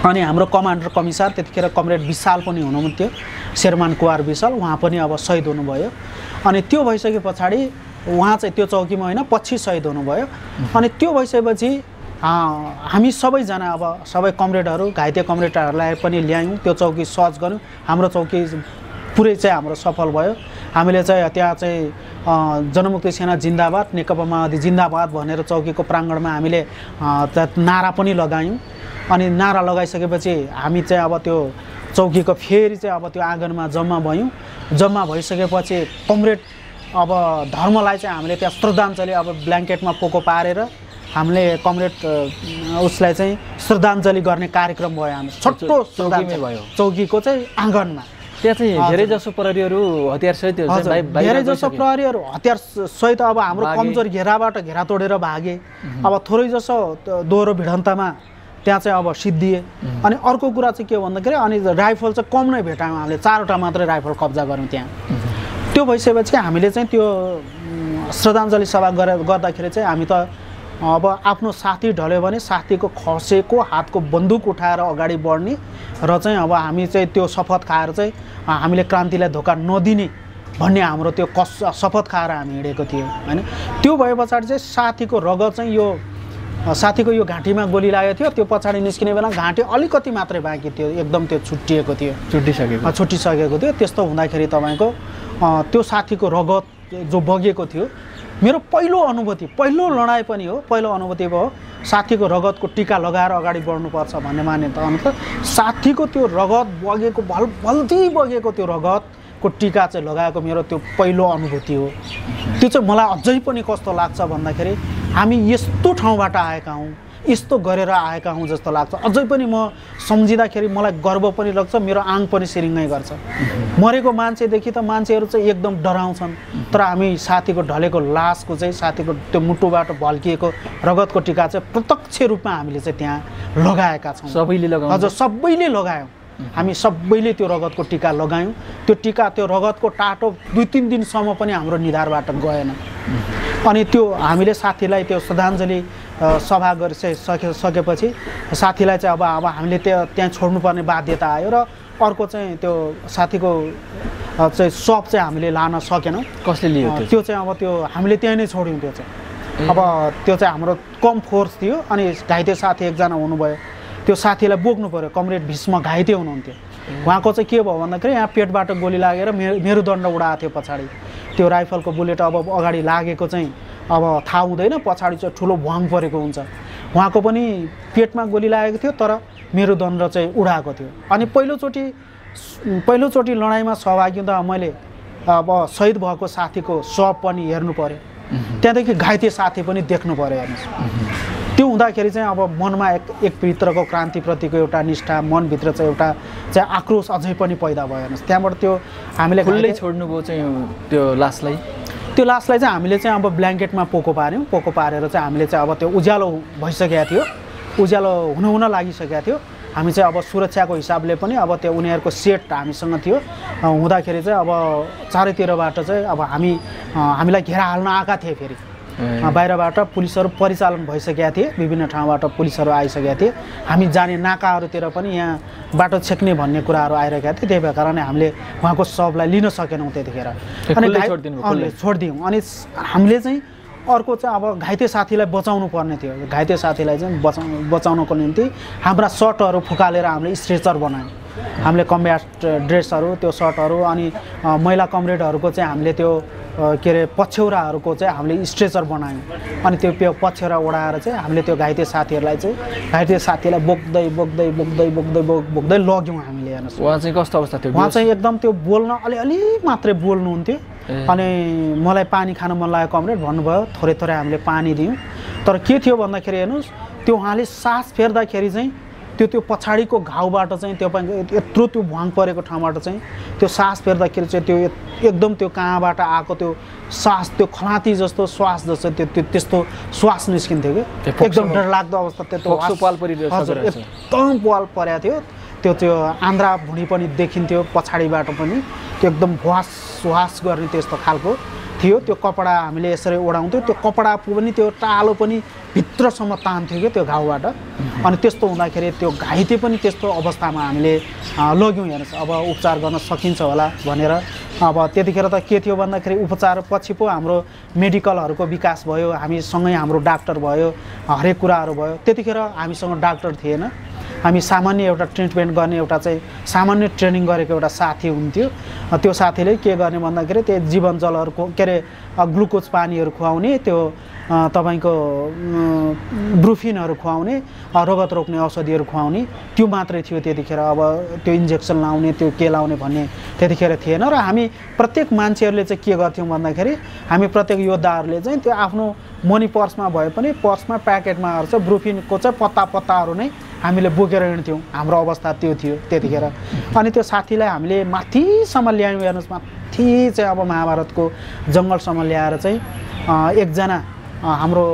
अनि हाम्रो कमान्डर कमिसार त्यतिखेर कमरेड विशाल पनि हुनुहुन्थ्यो, शेरमान कुवार विशाल। उहाँ पनि अब शहीद हुनुभयो। अनि त्यो भइसके पछाडि उहाँ चाहिँ त्यो चौकीमा होइन, पछि शहीद हुनुभयो। अनि त्यो भइसकेपछि हामी सबैजना अब सबै कमरेडहरू, घाइते कमरेडहरूलाई पनि ल्यायौँ। त्यो चौकी सर्च गऱ्यौँ। हाम्रो चौकी पुरै चाहिँ हाम्रो सफल भयो। हामीले चाहिँ त्यहाँ चाहिँ जनमुक्ति सेना जिन्दाबाद, नेकपा माओवादी जिन्दाबाद भनेर चौकीको प्राङ्गणमा हामीले नारा पनि लगायौँ। अनि नारा लगाइसकेपछि हामी चाहिँ अब त्यो चौकीको फेरि चाहिँ अब त्यो आँगनमा जम्मा भयौँ। जम्मा भइसकेपछि कमरेड अब धर्मलाई चाहिँ हामीले त्यहाँ श्रद्धाञ्जली अब ब्ल्याङ्केटमा पोको पारेर हामीले कमरेड उसलाई चाहिँ श्रद्धाञ्जली गर्ने कार्यक्रम भयो। हामी छोटो श्रद्धाञ्जली भयो चौकीको चाहिँ आँगनमा। त्यहाँ चाहिँ धेरै जसो प्रहरीहरू हतियार सहित, धेरै जसो प्रहरीहरू हतियार सहित अब हाम्रो कमजोर घेराबाट घेरा तोडेर भागे। अब थोरै जसो दोहोरो भिडन्तमा त्यहाँ चाहिँ अब सिद्धिए। अनि अर्को कुरा चाहिँ के भन्दाखेरि अनि राइफल चाहिँ कम नै भेटायौँ। हामीले 4वटा मात्रै राइफल कब्जा गऱ्यौँ त्यहाँ। त्यो भइसकेपछि हामीले चाहिँ त्यो श्रद्धाञ्जली सभा गर्दाखेरि चाहिँ हामी त अब आफ्नो साथी ढल्यो भने साथीको खसेको हातको बन्दुक उठाएर अगाडि बढ्ने र चाहिँ अब हामी चाहिँ त्यो शपथ खाएर चाहिँ हामीले क्रान्तिलाई धोका नदिने भन्ने हाम्रो त्यो शपथ खाएर हामी हिँडेको थियौँ हैन। त्यो भए पछाडि चाहिँ साथीको रगत चाहिँ यो साथीको यो घाँटीमा गोली लागेको थियो। त्यो पछाडि निस्किने बेला घाँटी अलिकति मात्रै बाँकी थियो, एकदम त्यो छुट्टिएको थियो, छुट्टिसकेको थियो। त्यस्तो हुँदाखेरि तपाईँको त्यो साथीको रगत जो बगेको थियो, मेरो पहिलो अनुभूति, पहिलो लडाइँ पनि हो, पहिलो अनुभूति भयो। साथीको रगतको टीका लगाएर अगाडि बढ्नुपर्छ भन्ने मान्यता अनुसार साथीको त्यो रगत बगेको भल्ती बगेको त्यो रगतको टीका चाहिँ लगाएको मेरो त्यो पहिलो अनुभूति हो। त्यो चाहिँ मलाई अझै पनि कस्तो लाग्छ भन्दाखेरि हामी यस्तो ठाउँबाट आएका हौँ, यस्तो गरेर आएका हौँ जस्तो लाग्छ। अझै पनि म सम्झिँदाखेरि मलाई गर्व पनि लाग्छ, मेरो आङ पनि सिरिङ्गै गर्छ। मरेको मान्छेदेखि त मान्छेहरू चाहिँ एकदम डराउँछन्, तर हामी साथीको ढलेको लासको चाहिँ साथीको त्यो मुटुबाट भल्किएको रगतको टिका चाहिँ प्रत्यक्ष रूपमा हामीले चाहिँ त्यहाँ लगाएका छौँ। सबैले लगाउँ? हजुर, सबैले लगायौँ। हामी सबैले त्यो रगतको टिका लगायौँ। त्यो टिका, त्यो रगतको टाटो 2-3 दिनसम्म पनि हाम्रो निधारबाट गएन। अनि त्यो हामीले साथीलाई त्यो श्रद्धाञ्जली सभा गरिसकेपछि साथीलाई चाहिँ अब हामीले त्यहाँ छोड्नुपर्ने बाध्यता आयो र अर्को चाहिँ त्यो साथीको चाहिँ शव चाहिँ हामीले लान सकेनौँ। कसले लियो त्यो चाहिँ? अब त्यो हामीले त्यहीँ नै छोड्यौँ। त्यो चाहिँ अब त्यो चाहिँ हाम्रो कम फोर्स थियो अनि घाइते साथी एकजना हुनुभयो। त्यो साथीलाई बोक्नु पऱ्यो, कमरेड भीष्म घाइते हुनुहुन्थ्यो। उहाँको चाहिँ के भयो भन्दाखेरि यहाँ पेटबाट गोली लागेर मेरुदण्ड उडाएको थियो पछाडि। त्यो राइफलको बुलेट अब अगाडि लागेको चाहिँ अब थाहा हुँदैन, पछाडि चाहिँ ठुलो भुवाङ परेको हुन्छ। उहाँको पनि पेटमा गोली लागेको थियो तर मेरुदण्ड चाहिँ उडाएको थियो। अनि पहिलोचोटि लडाइँमा सहभागी हुँदा मैले अब शहीद भएको साथीको शव पनि हेर्नु पऱ्यो, त्यहाँदेखि घाइते साथी पनि देख्नु पऱ्यो। हेर्नुहोस्, त्यो हुँदाखेरि चाहिँ अब मनमा एक भित्रको क्रान्तिप्रतिको एउटा निष्ठा, मनभित्र चाहिँ एउटा चाहिँ आक्रोश अझै पनि पैदा भयो। हेर्नुहोस्, त्यहाँबाट त्यो हामीले खुल्लै छोड्नुभयो चाहिँ त्यो लासलाई? त्यो लासलाई चाहिँ हामीले चाहिँ अब ब्ल्याङ्केटमा पोको पाऱ्यौँ। पोको पारेर चाहिँ हामीले चाहिँ अब त्यो उज्यालो भइसकेको थियो, उज्यालो हुन लागिसकेको थियो। हामी चाहिँ अब सुरक्षाको हिसाबले पनि अब त्यो उनीहरूको सेट हामीसँग थियो हुँदाखेरि चाहिँ अब चारैतिरबाट चाहिँ अब हामीलाई घेरा हाल्न आएका थिए। फेरि बाहिरबाट पुलिसहरू परिचालन भइसकेका थिए, विभिन्न ठाउँबाट पुलिसहरू आइसकेका थिए। हामी जाने नाकाहरूतिर पनि यहाँ बाटो छेक्ने भन्ने कुराहरू आइरहेका थिए। त्यही भएर कारणले हामीले उहाँको शवलाई लिन सकेनौँ त्यतिखेर, अनि छोडिदियौँ। अनि हामीले चाहिँ अर्को चाहिँ अब घाइते साथीलाई बचाउनु पर्ने थियो। घाइते साथीलाई चाहिँ बचाउनको निम्ति हाम्रा सर्टहरू फुकालेर हामीले स्ट्रेचर बनायौँ। हामीले कम्ब्याट ड्रेसहरू, त्यो सर्टहरू अनि महिला कमरेडहरूको चाहिँ हामीले त्यो के अरे पछ्यौराहरूको चाहिँ हामीले स्ट्रेचर बनायौँ। अनि त्यो पछ्यौरा ओढाएर चाहिँ हामीले त्यो घाइते साथीलाई बोक्दै लग्यौँ हामीले। हेर्नुहोस्, उहाँ चाहिँ कस्तो अवस्था थियो? उहाँ चाहिँ एकदम त्यो बोल्न अलि मात्रै बोल्नुहुन्थ्यो। अनि मलाई पानी खान मन लाग्यो कमरेड भन्नुभयो, थोरै हामीले पानी दियौँ। तर के थियो भन्दाखेरि हेर्नुहोस्, त्यो उहाँले सास फेर्दाखेरि चाहिँ त्यो पछाडिको घाउबाट चाहिँ यत्रो त्यो भुवाङ परेको ठाउँबाट चाहिँ त्यो सास फेर्दाखेरि चाहिँ त्यो एकदम त्यो कहाँबाट आएको त्यो सास, त्यो खलाती जस्तो श्वास जस्तो त्यस्तो श्वास निस्किन्थ्यो कि एकदम डरलाग्दो अवस्था। एकदम पाल परेको थियो। त्यो आन्द्रा भुँडी पनि देखिन्थ्यो पछाडिबाट पनि, त्यो एकदम भुवास गर्ने त्यस्तो खालको थियो। त्यो कपडा हामीले यसरी ओढाउँथ्यो, त्यो कपडा पनि त्यो टालो पनि भित्रसम्म तान्थ्यो कि त्यो घाउबाट। अनि त्यस्तो हुँदाखेरि त्यो घाइते पनि त्यस्तो अवस्थामा हामीले लग्यौँ। हेर्नुहोस्, अब उपचार गर्न सकिन्छ होला भनेर। अब त्यतिखेर त के थियो भन्दाखेरि उपचार पछि पो हाम्रो मेडिकलहरूको विकास भयो, हामीसँगै हाम्रो डाक्टर भयो, हरेक कुराहरू भयो। त्यतिखेर हामीसँग डाक्टर थिएन, हामी सामान्य एउटा ट्रिटमेन्ट गर्ने एउटा चाहिँ सामान्य ट्रेनिङ गरेको एउटा साथी हुन्थ्यो। त्यो साथीले के गर्ने भन्दाखेरि त्यो जीवन जलहरूको के अरे ग्लुकोज पानीहरू खुवाउने, त्यो तपाईँको ब्रुफिनहरू खुवाउने, रगत रोक्ने औषधिहरू खुवाउने, त्यो मात्रै थियो त्यतिखेर। अब त्यो इन्जेक्सन लाउने, त्यो के लाउने भन्ने त्यतिखेर थिएन। र हामी प्रत्येक मान्छेहरूले चाहिँ के गर्थ्यौँ भन्दाखेरि हामी प्रत्येक योद्धाहरूले चाहिँ त्यो आफ्नो मनी पर्समा भए पनि पर्समा प्याकेटमा चाहिँ ब्रुफिनको चाहिँ पत्ताहरू नै हामीले बोकेर हिँड्थ्यौँ। हाम्रो अवस्था त्यो थियो त्यतिखेर। अनि त्यो साथीलाई हामीले माथिसम्म ल्यायौँ। हेर्नुहोस्, माथि चाहिँ अब महाभारतको जङ्गलसम्म ल्याएर चाहिँ एकजना हाम्रो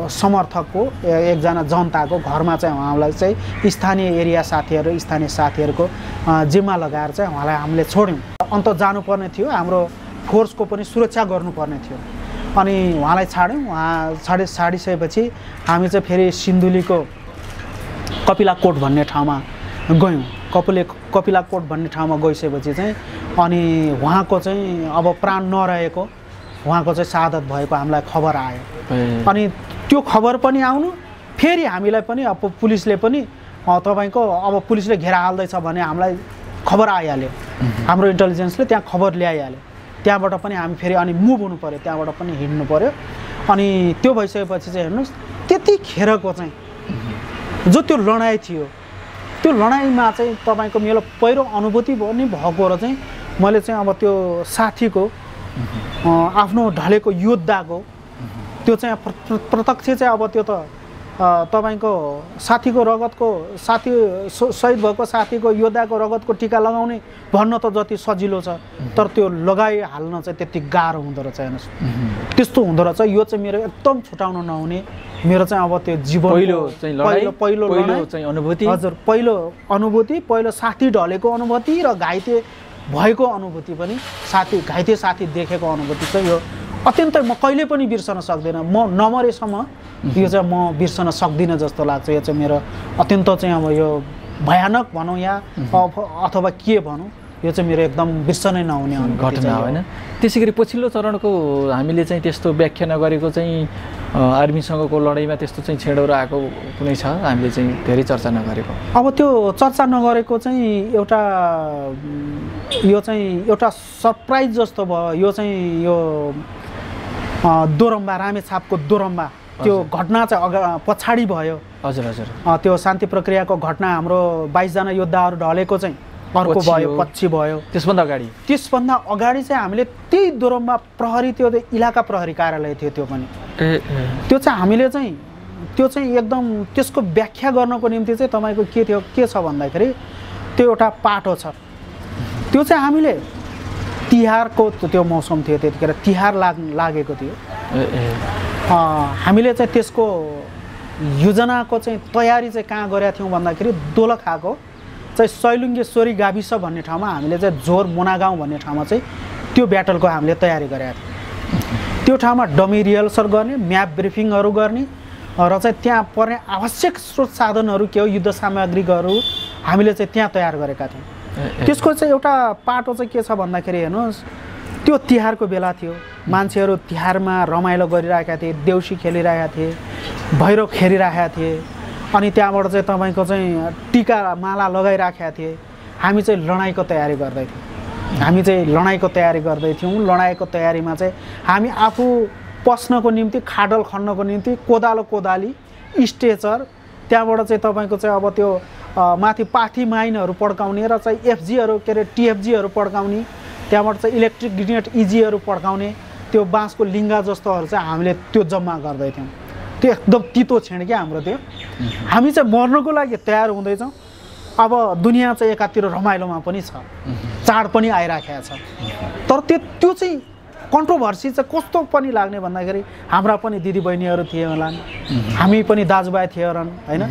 समर्थकको, एकजना जनताको घरमा चाहिँ उहाँलाई चाहिँ स्थानीय साथीहरूको जिम्मा लगाएर चाहिँ उहाँलाई हामीले छोड्यौँ। अन्त जानुपर्ने थियो, हाम्रो फोर्सको पनि सुरक्षा गर्नुपर्ने थियो। अनि उहाँलाई छाड्यौँ। उहाँ छाडिसकेपछि हामी चाहिँ फेरि सिन्धुलीको कपिलाकोट भन्ने ठाउँमा गयौँ। कपिलाकोट भन्ने ठाउँमा गइसकेपछि चाहिँ अनि उहाँको चाहिँ अब प्राण नरहेको, उहाँको चाहिँ शहादत भएको हामीलाई खबर आयो। अनि त्यो खबर पनि आउनु, फेरि हामीलाई पनि अब पुलिसले पनि तपाईँको अब पुलिसले घेरा हाल्दैछ भने हामीलाई खबर आइहाल्यो। हाम्रो इन्टेलिजेन्सले त्यहाँ खबर ल्याइहाल्यो। त्यहाँबाट पनि हामी फेरि अनि मुभ हुनु पऱ्यो, त्यहाँबाट पनि हिँड्नु पऱ्यो। अनि त्यो भइसकेपछि चाहिँ हेर्नुहोस्, त्यतिखेरको चाहिँ जो त्यो लडाइँ थियो, त्यो लडाइँमा चाहिँ तपाईँको मेरो पहिलो अनुभूति पनि भएको र चाहिँ मैले चाहिँ अब त्यो साथीको आफ्नो ढलेको योद्धाको त्यो चाहिँ प्रत्यक्ष चाहिँ अब त्यो त तपाईँको साथीको रगतको शहीद भएको साथीको योद्धाको रगतको टिका लगाउने भन्न त जति सजिलो छ तर त्यो लगाइहाल्न चाहिँ त्यति गाह्रो हुँदो रहेछ हेर्नुहोस् त्यस्तो हुँदो रहेछ यो चाहिँ मेरो एकदम छुटाउन नहुने मेरो चाहिँ अब त्यो जीवन पहिलो चाहिँ अनुभूति हजुर पहिलो अनुभूति पहिलो साथी ढलेको अनुभूति र घाइते भएको अनुभूति पनि घाइते साथी देखेको अनुभूति चाहिँ यो अत्यन्तै म कहिले पनि बिर्सन सक्दिनँ म नमरेसम्म यो चाहिँ म बिर्सन सक्दिनँ जस्तो लाग्छ यो चाहिँ मेरो अत्यन्त चाहिँ अब यो भयानक भनौँ या अथवा के भनौँ यो चाहिँ मेरो एकदम बिर्सनै नहुने घटना होइन त्यसै गरी पछिल्लो चरणको हामीले चाहिँ त्यस्तो व्याख्या नगरेको चाहिँ आर्मीसँगको लडाइँमा त्यस्तो चाहिँ छेडौरो आएको कुनै छ हामीले चाहिँ धेरै चर्चा नगरेको अब त्यो चर्चा नगरेको चाहिँ एउटा सरप्राइज जस्तो भयो यो चाहिँ यो दोरम्बा रामेछापको दोरम्बा त्यो घटना चाहिँ पछाडि भयो हजुर हजुर त्यो शान्ति प्रक्रियाको घटना हाम्रो 22 जना योद्धाहरू ढलेको चाहिँ अर्को भयो पछि भयो त्यसभन्दा अगाडि चाहिँ हामीले त्यही दोरम्बा प्रहरी त्यो इलाका प्रहरी कार्यालय थियो त्यो पनि त्यो चाहिँ हामीले चाहिँ त्यो चाहिँ एकदम त्यसको व्याख्या गर्नको निम्ति चाहिँ तपाईँको के छ भन्दाखेरि त्यो एउटा पाटो छ त्यो चाहिँ हामीले तिहारको त्यो मौसम थियो त्यतिखेर तिहार लागेको थियो हामीले चाहिँ त्यसको योजनाको चाहिँ तयारी चाहिँ कहाँ गरेका थियौँ भन्दाखेरि दोलखाको चाहिँ सैलुङ्गेश्वरी गाविस भन्ने ठाउँमा हामीले चाहिँ जोर मोनागाउँ भन्ने ठाउँमा चाहिँ त्यो ब्याटलको हामीले तयारी गरेका थियौँ त्यो ठाउँमा डमी रिहर्सल गर्ने म्याप ब्रिफिङहरू गर्ने र चाहिँ त्यहाँ पर्ने आवश्यक स्रोत साधनहरू के हो युद्ध सामग्रीहरू हामीले चाहिँ त्यहाँ तयार गरेका थियौँ त्यसको चाहिँ एउटा पाटो चाहिँ के छ भन्दाखेरि हेर्नुहोस् त्यो तिहारको बेला थियो मान्छेहरू तिहारमा रमाइलो गरिरहेका थिए देउसी खेलिरहेका थिए भैरव खेलिरहेका थिए अनि त्यहाँबाट चाहिँ तपाईँको चाहिँ टिका माला लगाइराखेका थिए हामी चाहिँ लडाइँको तयारी गर्दै थियौँ लडाइँको तयारीमा चाहिँ हामी आफू पस्नको निम्ति खाडल खन्नको निम्ति कोदाली स्ट्रेचर त्यहाँबाट चाहिँ तपाईँको चाहिँ अब त्यो माथि पाथी माइनहरू पड्काउने र चाहिँ एफजीहरू के अरे टिएफजीहरू पड्काउने त्यहाँबाट चाहिँ इलेक्ट्रिक ग्रेनेड इजीहरू पड्काउने त्यो बाँसको लिङ्गा जस्तोहरू चाहिँ हामीले त्यो जम्मा गर्दै थियौँ त्यो एकदम तितो क्षण क्या हाम्रो त्यो हामी चाहिँ मर्नको लागि तयार हुँदैछौँ अब दुनियाँ चाहिँ एकातिर रमाइलोमा पनि छ चाड पनि आइराखेको छ तर त्यो चाहिँ कन्ट्रोभर्सी चाहिँ कस्तो पनि लाग्ने भन्दाखेरि हाम्रा पनि दिदीबहिनीहरू थिए होला हामी पनि दाजुभाइ थिए होला होइन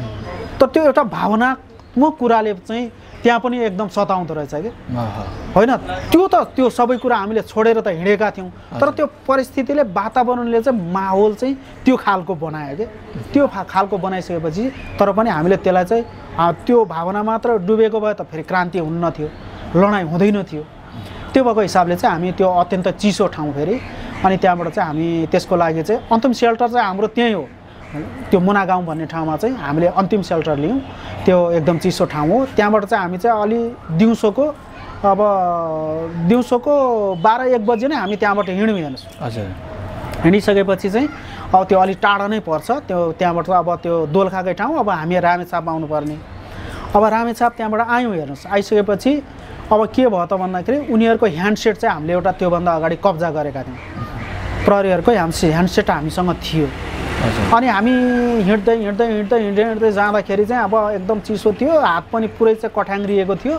तर त्यो एउटा भावनात्मक कुराले चाहिँ त्यहाँ पनि एकदम सताउँदो रहेछ कि होइन त्यो सबै कुरा हामीले छोडेर त हिँडेका थियौँ तर त्यो परिस्थितिले वातावरणले चाहिँ माहौल चाहिँ त्यो खालको बनायो कि त्यो खालको बनाइसकेपछि तर पनि हामीले त्यसलाई चाहिँ त्यो भावना मात्र डुबेको भए त फेरि क्रान्ति हुन्न थियो लडाइँ हुँदैन थियो त्यो भएको हिसाबले चाहिँ हामी त्यो अत्यन्त चिसो ठाउँ फेरि अनि त्यहाँबाट चाहिँ हामी त्यसको लागि चाहिँ अन्तिम सेल्टर चाहिँ हाम्रो त्यहीँ हो त्यो मोनागाउँ भन्ने ठाउँमा चाहिँ हामीले अन्तिम सेल्टर लियौँ त्यो एकदम चिसो ठाउँ हो त्यहाँबाट चाहिँ हामी चाहिँ अलि दिउँसोको 12-1 बजे नै हामी त्यहाँबाट हिँड्यौँ हेर्नुहोस् हजुर हिँडिसकेपछि चाहिँ अब त्यो अलिक टाढा नै पर्छ त्यो त्यहाँबाट अब त्यो दोलखाकै ठाउँ अब हामी रामेछाप आउनुपर्ने अब रामेछाप त्यहाँबाट आयौँ हेर्नुहोस् आइसकेपछि अब के भयो त भन्दाखेरि उनीहरूको ह्यान्डसेट चाहिँ हामीले एउटा त्योभन्दा अगाडि कब्जा गरेका थियौँ प्रहरीहरूको ह्यान्डसेट हामीसँग थियो अनि हामी हिँड्दै जाँदाखेरि चाहिँ अब एकदम चिसो थियो हात पनि पुरै चाहिँ कठ्याङ्ग्रिएको थियो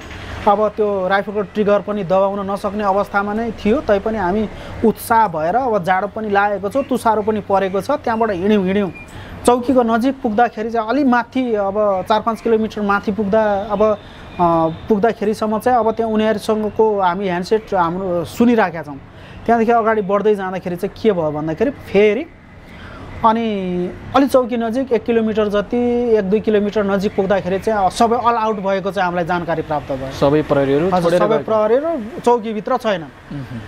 अब त्यो राइफलको ट्रिगर पनि दबाउन नसक्ने अवस्थामा नै थियो तैपनि हामी उत्साह भएर अब जाडो पनि लागेको छ तुसारो पनि परेको छ त्यहाँबाट हिँड्यौँ चौकीको नजिक पुग्दाखेरि चाहिँ अलि माथि अब 4-5 किलोमिटर माथि पुग्दाखेरिसम्म चाहिँ अब त्यहाँ उनीहरूसँगको हामी ह्यान्डसेट हाम्रो सुनिराखेका छौँ त्यहाँदेखि अगाडि बढ्दै जाँदाखेरि चाहिँ के भयो भन्दाखेरि फेरि अनि अलि चौकी नजिक 1 किलोमिटर जति 1-2 किलोमिटर नजिक पुग्दाखेरि चाहिँ सबै अल आउट भएको चाहिँ हामीलाई जानकारी प्राप्त भयो सबै प्रहरीहरू चौकीभित्र छैनन्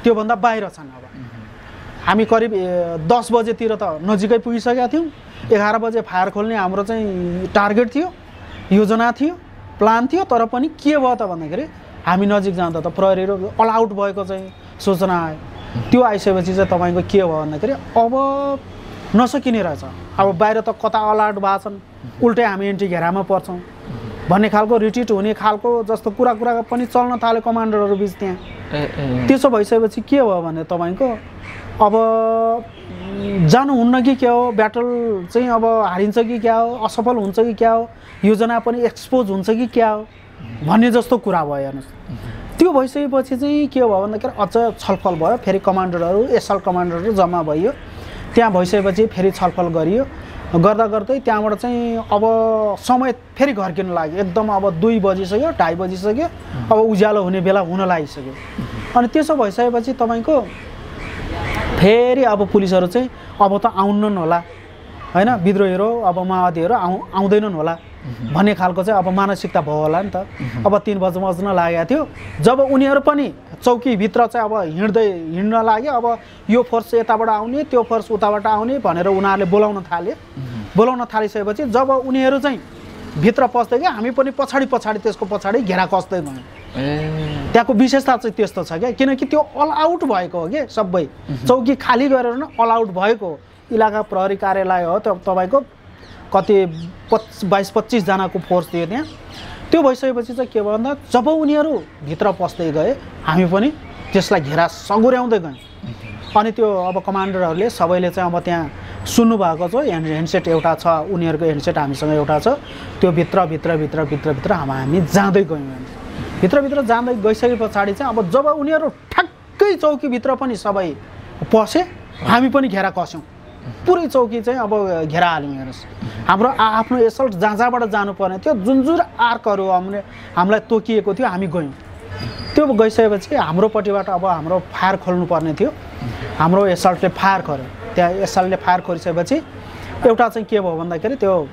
त्योभन्दा बाहिर छन् अब हामी करिब 10 बजेतिर त नजिकै पुगिसकेका थियौँ 11 बजे फायर खोल्ने हाम्रो चाहिँ टार्गेट थियो योजना थियो प्लान थियो तर पनि के भयो त भन्दाखेरि हामी नजिक जाँदा त प्रहरीहरू अल आउट भएको चाहिँ सूचना आयो त्यो आइसकेपछि चाहिँ तपाईँको के भयो भन्दाखेरि अब नसकिने रहेछ अब बाहिर त कता अल आउट भएको छन् उल्टै हामी एन्टी घेरामा पर्छौँ भन्ने खालको रिट्रिट हुने खालको जस्तो कुरा पनि चल्न थाल्यो कमान्डरहरू बिच त्यहाँ त्यसो भइसकेपछि के भयो भने तपाईँको अब जानुहुन्न कि क्या हो, ब्याटल चाहिँ अब हारिन्छ कि क्या हो, असफल हुन्छ कि क्या हो, योजना पनि एक्सपोज हुन्छ कि क्या हो भन्ने जस्तो कुरा भयो हेर्नुहोस्। त्यो भइसकेपछि चाहिँ के हो भन्दाखेरि अझ छलफल भयो, फेरि कमान्डरहरू एसएल कमान्डरहरू जम्मा भयो। त्यहाँ भइसकेपछि फेरि छलफल गरियो, गर्दा गर्दै त्यहाँबाट चाहिँ अब समय फेरि घर्किन लाग्यो, एकदम अब 2 बजिसक्यो, 2:30 बजिसक्यो, अब उज्यालो हुने बेला हुन लागिसक्यो। अनि त्यसो भइसकेपछि तपाईँको फेरि अब पुलिसहरू चाहिँ अब त आउन्नन् होला होइन, विद्रोहीहरू अब माओवादीहरू आउँदैनन् होला भन्ने खालको चाहिँ अब मानसिकता भयो होला नि त। अब 3 बज्न लागेको थियो जब उनीहरू पनि चौकीभित्र चाहिँ अब हिँड्न लाग्यो। अब यो फोर्स यताबाट आउने, त्यो फोर्स उताबाट आउने भनेर उनीहरूले बोलाउन थालिसकेपछि जब उनीहरू चाहिँ भित्र पस्दै गयो, हामी पनि पछाडि त्यसको पछाडि घेरा कस्दै गयौँ। त्यहाँको विशेषता चाहिँ त्यस्तो छ क्या, किनकि त्यो अल आउट भएको हो कि सबै चौकी खाली गरेर न अल आउट भएको हो। इलाका प्रहरी कार्यालय हो, तपाईँको कति 22-25 जनाको फोर्स थियो त्यहाँ। त्यो भइसकेपछि चाहिँ के भन्दा जब उनीहरू भित्र पस्दै गए हामी पनि त्यसलाई घेरा सगुर्याउँदै गयौँ। अनि त्यो अब कमान्डरहरूले सबैले चाहिँ अब त्यहाँ सुन्नुभएको छ, ह्यान्डसेट एउटा छ, उनीहरूको ह्यान्डसेट हामीसँग एउटा छ। त्यो भित्र हामी जाँदै गयौँ। भित्र जाँदै गइसके पछाडि चाहिँ अब जब उनीहरू ठ्याक्कै चौकीभित्र पनि सबै पसे, हामी पनि घेरा कस्यौँ। पुरै चौकी चाहिँ अब घेरा हाल्यौँ। हेर्नुहोस्, हाम्रो आफ्नो एसल्ट जहाँबाट जानुपर्ने थियो, जुन आर्कहरू हामीलाई तोकिएको थियो, हामी गयौँ। त्यो गइसकेपछि हाम्रोपट्टिबाट अब हाम्रो फायर खोल्नुपर्ने थियो। हाम्रो एसल्टले फायर गर्यो। त्यहाँ एसएलले फायर खोलिसकेपछि एउटा चाहिँ के भयो भन्दाखेरि त्यो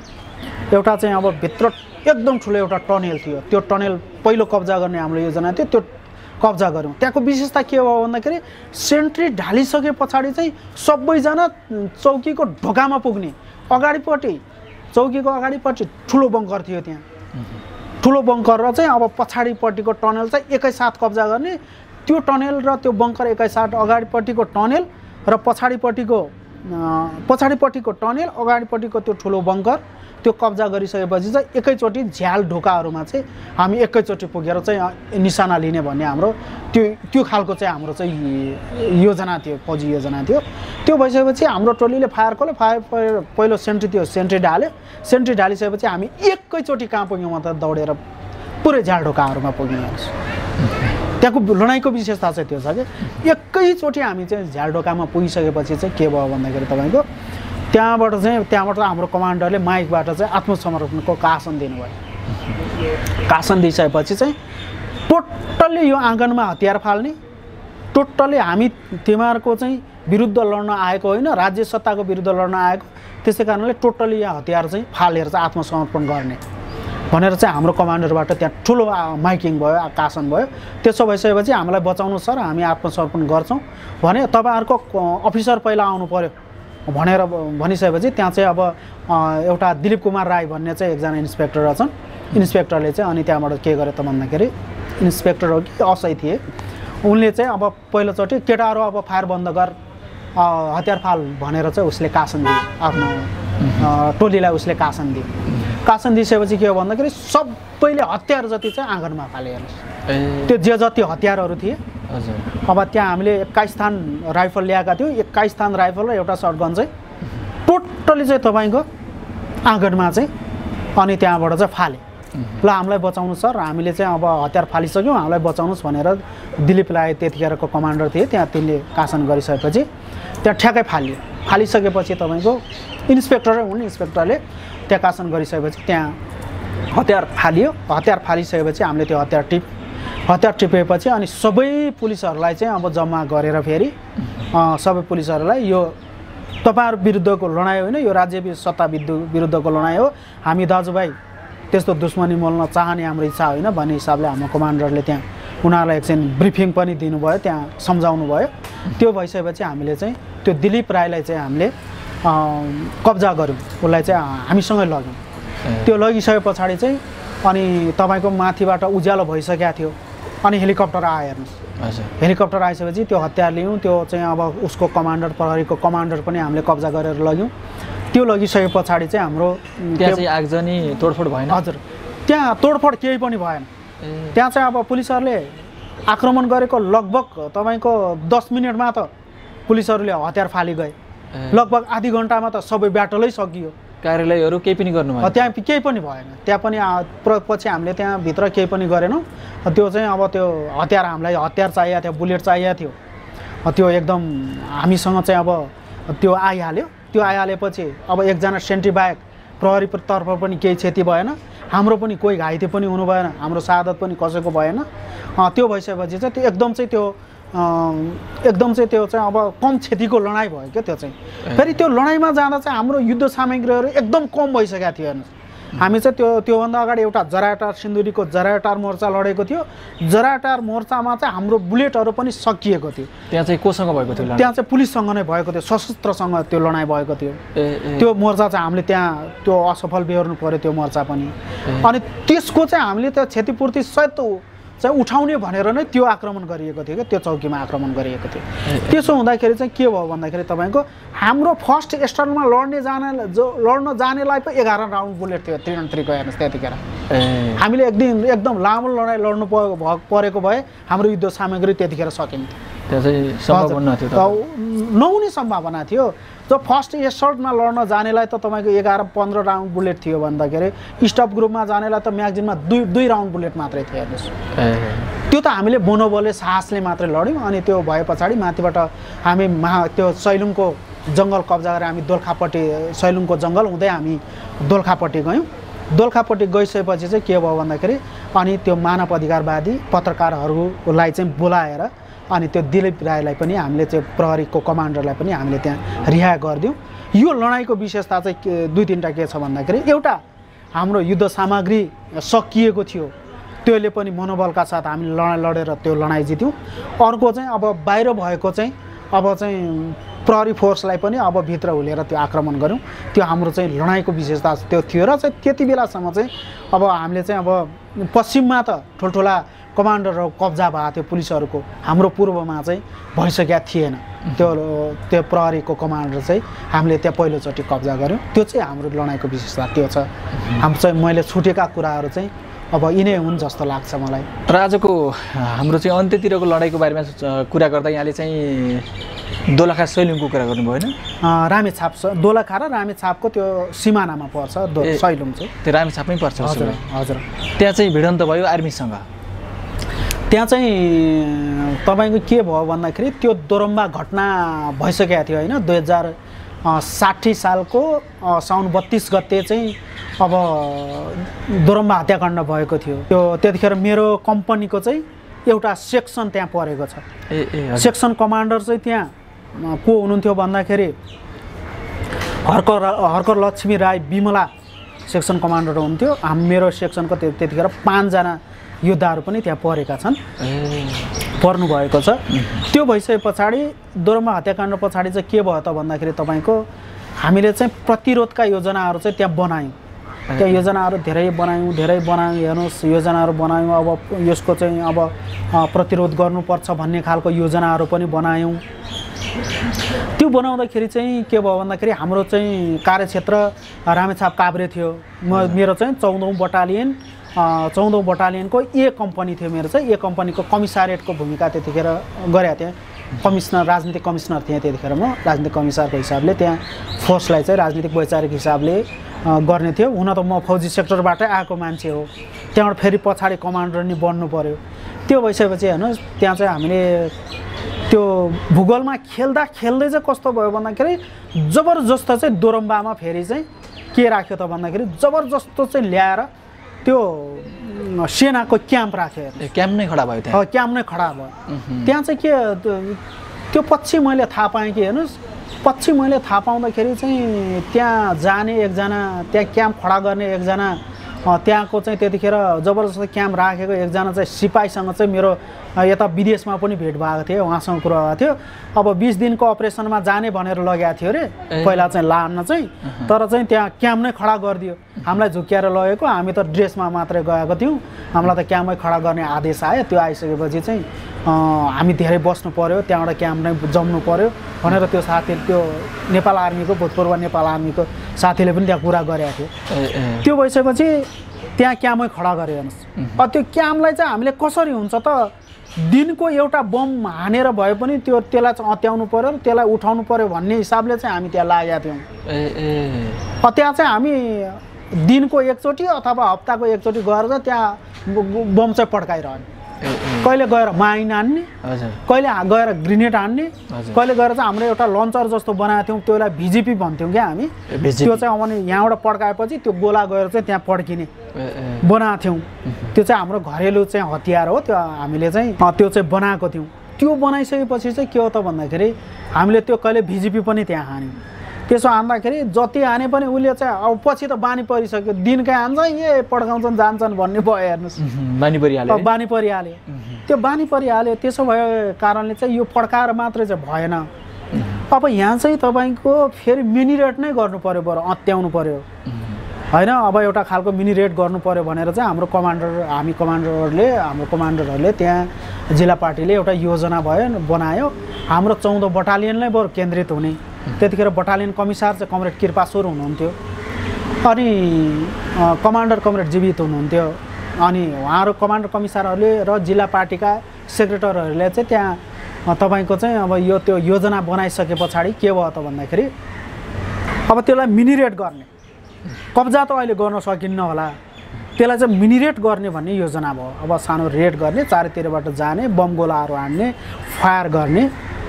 एउटा चाहिँ अब भित्र एकदम ठुलो एउटा टनेल थियो। त्यो टनेल पहिलो कब्जा गर्ने हाम्रो योजना थियो, त्यो कब्जा गऱ्यौँ। त्यहाँको विशेषता के भयो भन्दाखेरि सेन्ट्री ढालिसके पछाडि चाहिँ सबैजना चौकीको ढोकामा पुग्ने, अगाडिपट्टि चौकीको अगाडिपट्टि ठुलो बङ्कर थियो। त्यहाँ ठुलो बङ्कर र चाहिँ अब पछाडिपट्टिको टनेल चाहिँ एकैसाथ कब्जा गर्ने। त्यो टनेल र त्यो बङ्कर एकैसाथ, अगाडिपट्टिको टनेल र पछाडिपट्टिको टनेल, अगाडिपट्टिको त्यो ठुलो बङ्कर, त्यो कब्जा गरिसकेपछि चाहिँ एकैचोटि झ्याल ढोकाहरूमा चाहिँ हामी एकैचोटि पुगेर चाहिँ निशाना लिने भन्ने हाम्रो त्यो खालको चाहिँ हाम्रो चाहिँ योजना थियो, फौजी योजना थियो। त्यो भइसकेपछि हाम्रो टोलीले फायर खोल्यो। पहिलो सेन्ट्री थियो, सेन्ट्री ढालिसकेपछि हामी एकैचोटि कहाँ पुग्यौँ त दौडेर पुरै झ्याल ढोकाहरूमा पुग्यौँ। त्यहाँको लडाइँको विशेषता चाहिँ त्यो छ कि एकैचोटि हामी चाहिँ झ्याल ढोकामा पुगिसकेपछि चाहिँ के भयो भन्दाखेरि तपाईँको त्यहाँबाट हाम्रो कमान्डरले माइकबाट चाहिँ आत्मसमर्पणको कासन दिनुभयो। कासन दिइसकेपछि चाहिँ टोटल्ली यो आँगनमा हतियार फाल्ने, टोटल्ली हामी तिमीहरूको चाहिँ विरुद्ध लड्न आएको होइन, राज्य सत्ताको विरुद्ध लड्न आएको, त्यसै कारणले टोटल्ली यहाँ हतियार चाहिँ फालेर चाहिँ आत्मसमर्पण गर्ने भनेर चाहिँ हाम्रो कमान्डरबाट त्यहाँ ठुलो माइकिङ भयो, कासन भयो। त्यसो भइसकेपछि हामीलाई बचाउनु सर, हामी आत्मसमर्पण गर्छौँ भने तपाईँहरूको अफिसर पहिला आउनु पर्यो भनेर भनिसकेपछि त्यहाँ चाहिँ अब एउटा दिलीप कुमार राई भन्ने चाहिँ एकजना इन्सपेक्टर रहेछन्। इन्सपेक्टरले चाहिँ अनि त्यहाँबाट के गर्यो त भन्दाखेरि इन्सपेक्टर हो कि असै थिए, उनले चाहिँ अब पहिलोचोटि केटाहरू अब फायर बन्द गर, हतियार फाल भनेर चाहिँ उसले कासन दियो, आफ्नो टोलीलाई उसले कासन दियो। कासन दिइसकेपछि के हो भन्दाखेरि सबैले हतियार जति चाहिँ आँगनमा फाले। हेर्नुहोस्, त्यो जे जति हतियारहरू थिए अब त्यहाँ हामीले 21 थान राइफल ल्याएका थियौँ। 21 थान राइफल र एउटा सर्टगन चाहिँ टोटली चाहिँ तपाईँको आँगनमा चाहिँ अनि त्यहाँबाट चाहिँ फाले। ल हामीलाई बचाउनु सर, हामीले चाहिँ अब हतियार फालिसक्यौँ, हामीलाई बचाउनुहोस् भनेर दिलीपलाई त्यतिखेरको कमान्डर थिए, त्यहाँ तिनले कासन गरिसकेपछि त्यहाँ ठ्याक्कै फालियो। फालिसकेपछि तपाईँको इन्सपेक्टरै हुन्, इन्सपेक्टरले त्यहाँ कासन गरिसकेपछि त्यहाँ हतियार फालियो। हतियार फालिसकेपछि हामीले त्यो हतियार टिपेपछि अनि सबै पुलिसहरूलाई चाहिँ अब जम्मा गरेर फेरि सबै पुलिसहरूलाई यो तपाईँहरू विरुद्धको लडाइँ होइन, यो राज्य सत्ता विरुद्धको लडाइँ हो, हामी दाजुभाइ त्यस्तो दुश्मनी मोल्न चाहने हाम्रो इच्छा होइन भन्ने हिसाबले हाम्रो कमान्डरले त्यहाँ उनीहरूलाई एकछिन ब्रिफिङ पनि दिनुभयो, त्यहाँ सम्झाउनु भयो। त्यो भइसकेपछि हामीले चाहिँ त्यो दिलीप राईलाई चाहिँ हामीले कब्जा गऱ्यौँ, उसलाई चाहिँ हामीसँगै लग्यौँ। त्यो लगिसके पछाडि चाहिँ अनि तपाईँको माथिबाट उज्यालो भइसकेको थियो, अनि हेलिकप्टर आयो। हेर्नुहोस्, हेलिकप्टर आइसकेपछि त्यो हतियार लियौँ, त्यो चाहिँ अब उसको कमान्डर, प्रहरीको कमान्डर पनि हामीले कब्जा गरेर लग्यौँ। त्यो लगिसके पछाडि चाहिँ हाम्रो त्यहाँ चाहिँ आगजनी तोडफोड भएन? हजुर, त्यहाँ तोडफोड केही पनि भएन। त्यहाँ चाहिँ अब पुलिसहरूले आक्रमण गरेको लगभग तपाईँको 10 मिनटमा त पुलिसहरूले हतियार फाली गए। लगभग आधी घन्टामा त सबै ब्याटलै सकियो। कार्यालयहरू केही पनि गर्नु भएन? त्यहाँ केही पनि भएन। त्यहाँ पनि पछि हामीले त्यहाँभित्र केही पनि गरेनौँ। त्यो चाहिँ अब त्यो हतियार, हामीलाई हतियार चाहिएको थियो, बुलेट चाहिएको थियो। त्यो एकदम हामीसँग चाहिँ अब त्यो आइहाल्यो। त्यो आइहालेपछि अब एकजना सेन्ट्री बाहेक प्रहरीतर्फ पनि केही क्षति भएन, हाम्रो पनि कोही घाइते पनि हुनु भएन, हाम्रो शहादत पनि कसैको भएन। त्यो भइसकेपछि चाहिँ त्यो एकदम चाहिँ त्यो चाहिँ अब कम क्षतिको लडाइँ भयो क्या त्यो चाहिँ। फेरि त्यो लडाइँमा जाँदा चाहिँ हाम्रो युद्ध सामग्रीहरू एकदम कम भइसकेका थियो हेर्नुहोस्। हामी चाहिँ त्योभन्दा अगाडि एउटा जराटार सिन्धुलीको जराटार मोर्चा लडेको थियो। जराटार मोर्चामा चाहिँ हाम्रो बुलेटहरू पनि सकिएको थियो। त्यहाँ चाहिँ कोसँग भएको थियो? त्यहाँ चाहिँ पुलिससँग नै भएको थियो, सशस्त्रसँग त्यो लडाइँ भएको थियो। त्यो मोर्चा चाहिँ हामीले त्यहाँ त्यो असफल बेहोर्नु पऱ्यो त्यो मोर्चा पनि। अनि त्यसको चाहिँ हामीले त्यो क्षतिपूर्ति सहित चाहिँ उठाउने भनेर नै त्यो आक्रमण गरिएको थियो क्या, त्यो चौकीमा आक्रमण गरिएको थियो। त्यसो हुँदाखेरि चाहिँ के भयो भन्दाखेरि तपाईँको हाम्रो फर्स्ट स्टार्टमा लड्न जानेलाई पो 11 राउन्ड बुलेट थियो 3-3को हेर्नुहोस् त्यतिखेर। हामीले एकदम लामो लडाइँ लड्नु परेको भए हाम्रो युद्ध सामग्री त्यतिखेर सकिन्थ्यो। त्यो चाहिँ सम्भावना थियो, नहुने सम्भावना थियो। जो फर्स्ट एसल्टमा लड्न जानेलाई त तपाईँको 11-15 राउन्ड बुलेट थियो भन्दाखेरि स्टप ग्रुपमा जानेलाई त म्याक्जिममा 2 राउन्ड बुलेट मात्रै थियो हेर्नुहोस्। त्यो त हामीले मनोबलले साहसले मात्रै लड्यौँ। अनि त्यो भए पछाडि माथिबाट हामी त्यो सैलुङको जङ्गल कब्जा गरेर हामी दोलखापट्टि, सैलुङको जङ्गल हुँदै हामी दोलखापट्टि गयौँ। दोलखापट्टि गइसकेपछि चाहिँ के भयो भन्दाखेरि अनि त्यो मानव अधिकारवादी पत्रकारहरूलाई चाहिँ बोलाएर अनि त्यो दिलीप राईलाई पनि हामीले चाहिँ प्रहरीको कमान्डरलाई पनि हामीले त्यहाँ रिहा गरिदियौँ। यो लडाइँको विशेषता चाहिँ 2-3टा के छ भन्दाखेरि एउटा हाम्रो युद्ध सामग्री सकिएको थियो, त्यसले पनि मनोबलका साथ हामीले लडाइँ लडेर त्यो लडाइँ जित्यौँ। अर्को चाहिँ अब बाहिर भएको चाहिँ अब चाहिँ प्रहरी फोर्सलाई पनि अब भित्र हुलेर त्यो आक्रमण गऱ्यौँ। त्यो हाम्रो चाहिँ लडाइँको विशेषता त्यो थियो। र चाहिँ त्यति बेलासम्म चाहिँ अब हामीले चाहिँ अब पश्चिममा त ठुल्ठुला कमान्डरहरू कब्जा भएको थियो पुलिसहरूको, हाम्रो पूर्वमा चाहिँ भइसकेका थिएन। त्यो प्रहरीको कमान्डर चाहिँ हामीले त्यहाँ पहिलोचोटि कब्जा गऱ्यौँ। त्यो चाहिँ हाम्रो लडाइँको विशेषता त्यो छ। हाम्रो चाहिँ मैले छुटेका कुराहरू चाहिँ अब यिनै हुन् जस्तो लाग्छ मलाई। र आजको हाम्रो चाहिँ अन्त्यतिरको लडाइँको बारेमा कुरा गर्दा यहाँले चाहिँ दोलखा सैलुङको कुरा गर्नुभयो होइन? रामेछाप, दोलखा र रामेछापको त्यो सिमानामा पर्छ सैलुङ चाहिँ। त्यो रामेछापमै पर्छ? हजुर हजुर। त्यहाँ चाहिँ भिडन्त भयो आर्मीसँग? त्यहाँ चाहिँ तपाईँको के भयो भन्दाखेरि त्यो दोरम्बा घटना भइसकेको थियो होइन। 2060 सालको साउन 32 गते चाहिँ अब दोरम्बा हत्याकाण्ड भएको थियो। त्यो त्यतिखेर मेरो कम्पनीको चाहिँ एउटा सेक्सन त्यहाँ परेको छ। सेक्सन कमान्डर चाहिँ त्यहाँ को हुनुहुन्थ्यो भन्दाखेरि हर्कर लक्ष्मी राई बिमला सेक्सन कमान्डर हुनुहुन्थ्यो। मेरो सेक्सनको त्यतिखेर 5 जना योद्धाहरू पनि त्यहाँ परेका छन्, पर्नु भएको छ। त्यो भइसके पछाडि दोरम्बा हत्याकाण्ड पछाडि चाहिँ के भयो त भन्दाखेरि तपाईँको हामीले चाहिँ प्रतिरोधका योजनाहरू चाहिँ त्यहाँ बनायौँ। त्यहाँ योजनाहरू धेरै बनायौँ हेर्नुहोस्, योजनाहरू बनायौँ। अब यसको चाहिँ अब प्रतिरोध गर्नुपर्छ भन्ने खालको योजनाहरू पनि बनायौँ। त्यो बनाउँदाखेरि चाहिँ के भयो भन्दाखेरि हाम्रो चाहिँ कार्यक्षेत्र रामेछाप काभ्रे थियो। मेरो चाहिँ 14औं बटालियनको ए कम्पनी थियो। मेरो चाहिँ ए कम्पनीको कमिसारेटको भूमिका त्यतिखेर गरेको थिएँ। कमिसनर, राजनीतिक कमिसनर थिएँ त्यतिखेर म। राजनीतिक कमिसनरको हिसाबले त्यहाँ फोर्सलाई चाहिँ राजनीतिक वैचारिक हिसाबले गर्ने थियो। हुन त म फौजी सेक्टरबाटै आएको मान्छे हो, त्यहाँबाट फेरि पछाडि कमान्डर नि बन्नु पर्यो। त्यो भइसकेपछि हेर्नुहोस् त्यहाँ चाहिँ हामीले त्यो भूगोलमा खेल्दै चाहिँ कस्तो भयो भन्दाखेरि जबरजस्त चाहिँ दोरम्बामा फेरि चाहिँ के राख्यो त भन्दाखेरि जबरजस्त चाहिँ ल्याएर त्यो सेनाको क्याम्प राख्यो। क्याम्प नै खडा भयो त्यहाँ? क्याम्प नै खडा भयो त्यहाँ चाहिँ। के त्यो पछि मैले थाहा पाएँ कि हेर्नुहोस्, पछि मैले थाहा पाउँदाखेरि चाहिँ त्यहाँ जाने एकजना, त्यहाँ क्याम्प खडा गर्ने एकजना, त्यहाँको चाहिँ त्यतिखेर जबरजस्त क्याम्प राखेको एकजना चाहिँ सिपाहीसँग चाहिँ मेरो यता विदेशमा पनि भेट भएको थियो, उहाँसँग कुरा भएको थियो। अब 20 दिनको अपरेसनमा जाने भनेर लगेको थियो अरे पहिला चाहिँ लान्न चाहिँ, तर चाहिँ त्यहाँ क्याम्प नै खडा गरिदियो। हामीलाई झुक्क्याएर लगेको, हामी त ड्रेसमा मात्रै गएको थियौँ, हामीलाई त क्याम्पमै खडा गर्ने आदेश आयो। त्यो आइसकेपछि चाहिँ हामी धेरै बस्नु पऱ्यो, त्यहाँबाट क्याम्प नै जम्नु पऱ्यो भनेर त्यो साथी, त्यो नेपाल आर्मीको, भूतपूर्व नेपाल आर्मीको साथीले पनि त्यहाँ कुरा गरेको थियो। त्यो भइसकेपछि त्यहाँ क्याम्पमै खडा गऱ्यो हेर्नुहोस्। त्यो क्याम्पलाई चाहिँ हामीले कसरी हुन्छ त दिनको एउटा बम हानेर भए पनि त्यसलाई चाहिँ अत्याउनु पर्यो र त्यसलाई उठाउनु पर्यो भन्ने हिसाबले चाहिँ हामी त्यहाँ लागेका थियौँ। त्यहाँ चाहिँ हामी दिनको एकचोटि अथवा हप्ताको एकचोटि गएर चाहिँ त्यहाँ बम चाहिँ पड्काइरहने। कहिले गएर माइन हान्ने, कहिले गएर ग्रेनेड हान्ने, कहिले गएर चाहिँ हाम्रो एउटा लन्चर जस्तो बनाएको थियौँ, त्यसलाई भिजिपी भन्थ्यौँ क्या हामी। त्यो चाहिँ अनि यहाँबाट पड्काएपछि त्यो गोला गएर चाहिँ त्यहाँ पड्किने बनाएको थियौँ। त्यो चाहिँ हाम्रो घरेलु चाहिँ हतियार हो, त्यो हामीले चाहिँ त्यो चाहिँ बनाएको थियौँ। त्यो बनाइसकेपछि चाहिँ के हो त भन्दाखेरि हामीले त्यो कहिले भिजिपी पनि त्यहाँ हान्यौँ। त्यसो हान्दाखेरि जति हाने पनि उसले चाहिँ अब पछि त बानी परिसक्यो, दिनकै हान्छ ए पड्काउँछन् जान्छन् भन्ने भयो। हेर्नुहोस् बानी परिहाल्यो। त्यो बानी परिहाल्यो। त्यसो भयो कारणले चाहिँ यो पड्काएर मात्रै चाहिँ भएन। अब यहाँ चाहिँ तपाईँको फेरि मिनिरेट नै गर्नु पर्यो, बरु अत्याउनु पर्यो होइन। अब एउटा खालको मिनिरेट गर्नु पर्यो भनेर चाहिँ हाम्रो कमान्डरहरूले त्यहाँ जिल्ला पार्टीले एउटा योजना बनायो। हाम्रो 14 बटालियनलाई बरु केन्द्रित हुने। त्यतिखेर बटालियन कमिसार चाहिँ कमरेड कृपासुर हुनुहुन्थ्यो, अनि कमान्डर कमरेड जीवित हुनुहुन्थ्यो। अनि उहाँहरू कमान्डर कमिसारहरूले र जिल्ला पार्टीका सेक्रेटरीहरूले चाहिँ त्यहाँ तपाईँको चाहिँ अब त्यो योजना बनाइसके पछाडि के भयो त भन्दाखेरि अब त्यसलाई मिनिरेट गर्ने, कब्जा त अहिले गर्न सकिन्न होला, त्यसलाई चाहिँ मिनिरेट गर्ने भन्ने योजना भयो। अब सानो रेड गर्ने, चारैतिरबाट जाने, बम गोलाहरू हान्ने, फायर गर्ने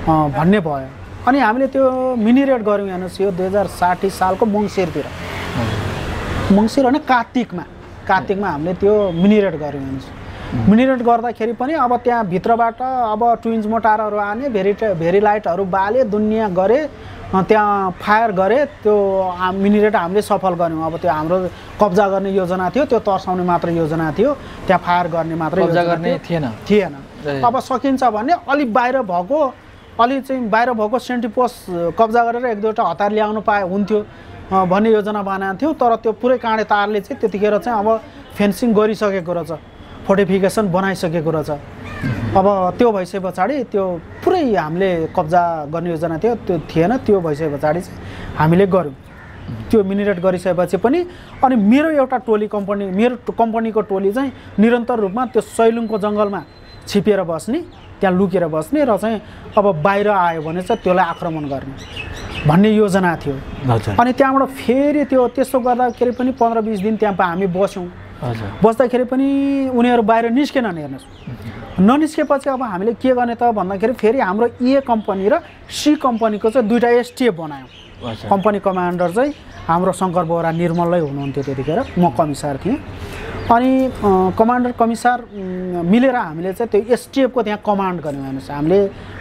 भन्ने भयो। अनि हामीले त्यो मिनिरेट गऱ्यौँ। हेर्नुहोस् यो 2060 सालको मङ्सिरतिर, मङ्सिर होइन कार्तिकमा हामीले त्यो मिनिरेट गऱ्यौँ। हेर्नुहोस् मिनिरेट गर्दाखेरि पनि अब त्यहाँ भित्रबाट अब ट्विन्स मोटारहरू आने, भेरी लाइटहरू बाले, दुनियाँ गरे, त्यहाँ फायर गरे। त्यो मिनिरेट हामीले सफल गऱ्यौँ। अब त्यो हाम्रो कब्जा गर्ने योजना थियो, त्यो तर्साउने मात्र योजना थियो, त्यहाँ फायर गर्ने मात्र कब्जा गर्ने थिएन। अब सकिन्छ भने अलिक बाहिर भएको सेन्ट्री पोस्ट कब्जा गरेर एक दुईवटा हतार ल्याउनु हुन्थ्यो भन्ने योजना बनाएको थियौँ। तर त्यो पुरै काँडे तारले चाहिँ त्यतिखेर चाहिँ अब फेन्सिङ गरिसकेको रहेछ, फोर्टिफिकेसन बनाइसकेको रहेछ। अब त्यो भइसके पछाडि त्यो पुरै हामीले कब्जा गर्ने योजना थियो, त्यो थिएन। त्यो भइसके पछाडि चाहिँ हामीले गऱ्यौँ। त्यो मिनिरेट गरिसकेपछि पनि अनि मेरो एउटा टोली मेरो कम्पनीको टोली चाहिँ निरन्तर रूपमा त्यो सैलुङको जङ्गलमा छिपिएर बस्ने, त्यहाँ लुकेर बस्ने र चाहिँ अब बाहिर आयो भने चाहिँ त्यसलाई आक्रमण गर्ने भन्ने योजना थियो। अनि त्यहाँबाट फेरि त्यस्तो गर्दाखेरि पनि 15-20 दिन त्यहाँ हामी बस्यौँ। बस्दाखेरि पनि उनीहरू बाहिर निस्केनन्। हेर्नुहोस् ननिस्केपछि अब हामीले के गर्ने त भन्दाखेरि फेरि हाम्रो ए कम्पनी र सी कम्पनीको चाहिँ दुईवटा एसटिएफ बनायौँ। कम्पनी कमान्डर चाहिँ हाम्रो शङ्कर बोरा निर्मलै हुनुहुन्थ्यो त्यतिखेर, म कमिसार थिएँ। अनि कमान्डर कमिसार मिलेर हामीले चाहिँ त्यो एसटिएफको त्यहाँ कमान्ड गऱ्यौँ। हेर्नुहोस् हामीले